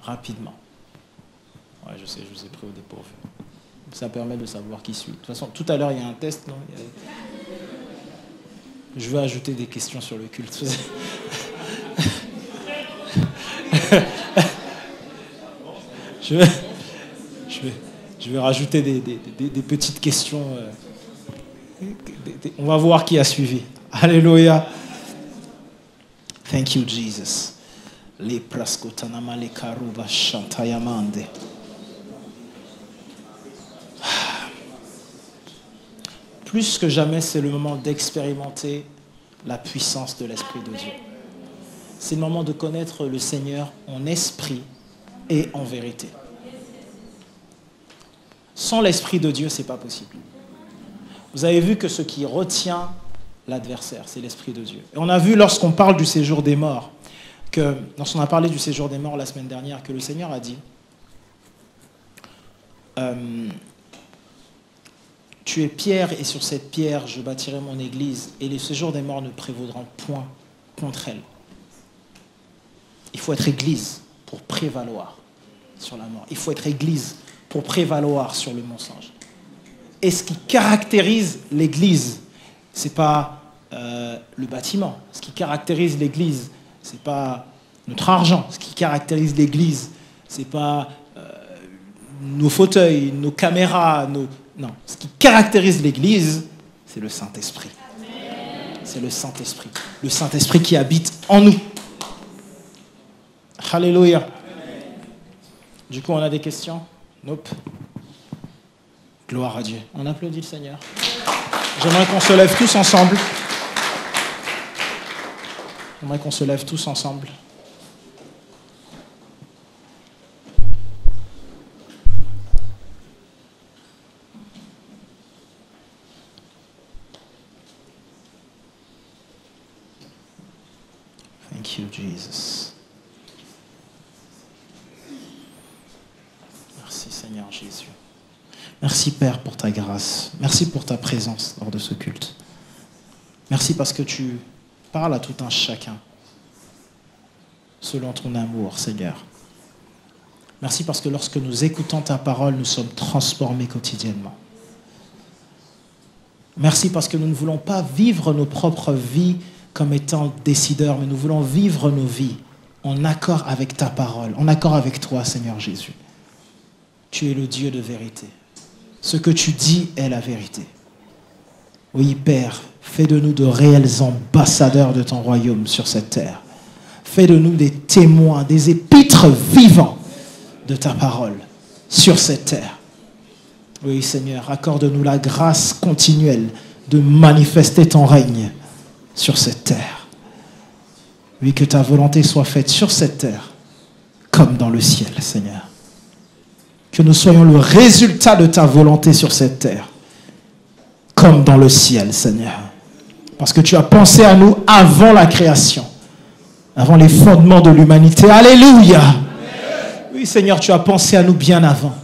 rapidement. Ouais, je sais, je vous ai pris au dépourvu. Ça permet de savoir qui suis. De toute façon, tout à l'heure, il y a un test, non? Je vais ajouter des questions sur le culte. Je vais rajouter des petites questions. On va voir qui a suivi. Alléluia. Thank you, Jesus. Les praskotanama les karuba shantayamande. Plus que jamais, c'est le moment d'expérimenter la puissance de l'Esprit de Dieu. C'est le moment de connaître le Seigneur en esprit et en vérité. Sans l'Esprit de Dieu, ce n'est pas possible. Vous avez vu que ce qui retient l'adversaire, c'est l'Esprit de Dieu. Et on a vu lorsqu'on parle du séjour des morts, lorsqu'on a parlé du séjour des morts la semaine dernière, que le Seigneur a dit tu es pierre et sur cette pierre je bâtirai mon église et les séjours des morts ne prévaudront point contre elle. Il faut être église pour prévaloir sur la mort. Il faut être église pour prévaloir sur le mensonge. Et ce qui caractérise l'église, ce n'est pas le bâtiment. Ce qui caractérise l'église, ce n'est pas notre argent. Ce qui caractérise l'église, ce n'est pas nos fauteuils, nos caméras, Non, ce qui caractérise l'Église, c'est le Saint-Esprit. C'est le Saint-Esprit. Le Saint-Esprit qui habite en nous. Alléluia. Du coup, on a des questions? Nope. Gloire à Dieu. On applaudit le Seigneur. J'aimerais qu'on se lève tous ensemble. J'aimerais qu'on se lève tous ensemble. Thank you, Jesus. Merci Seigneur Jésus. Merci Père pour ta grâce. Merci pour ta présence lors de ce culte. Merci parce que tu parles à tout un chacun selon ton amour, Seigneur. Merci parce que lorsque nous écoutons ta parole, nous sommes transformés quotidiennement. Merci parce que nous ne voulons pas vivre nos propres vies comme étant décideurs, mais nous voulons vivre nos vies en accord avec ta parole, en accord avec toi, Seigneur Jésus. Tu es le Dieu de vérité. Ce que tu dis est la vérité. Oui, Père, fais de nous de réels ambassadeurs de ton royaume sur cette terre. Fais de nous des témoins, des épîtres vivants de ta parole sur cette terre. Oui, Seigneur, accorde-nous la grâce continuelle de manifester ton règne sur cette terre. Oui, que ta volonté soit faite sur cette terre comme dans le ciel, Seigneur. Que nous soyons le résultat de ta volonté sur cette terre comme dans le ciel, Seigneur. Parce que tu as pensé à nous avant la création, avant les fondements de l'humanité. Alléluia. Oui, Seigneur, tu as pensé à nous bien avant.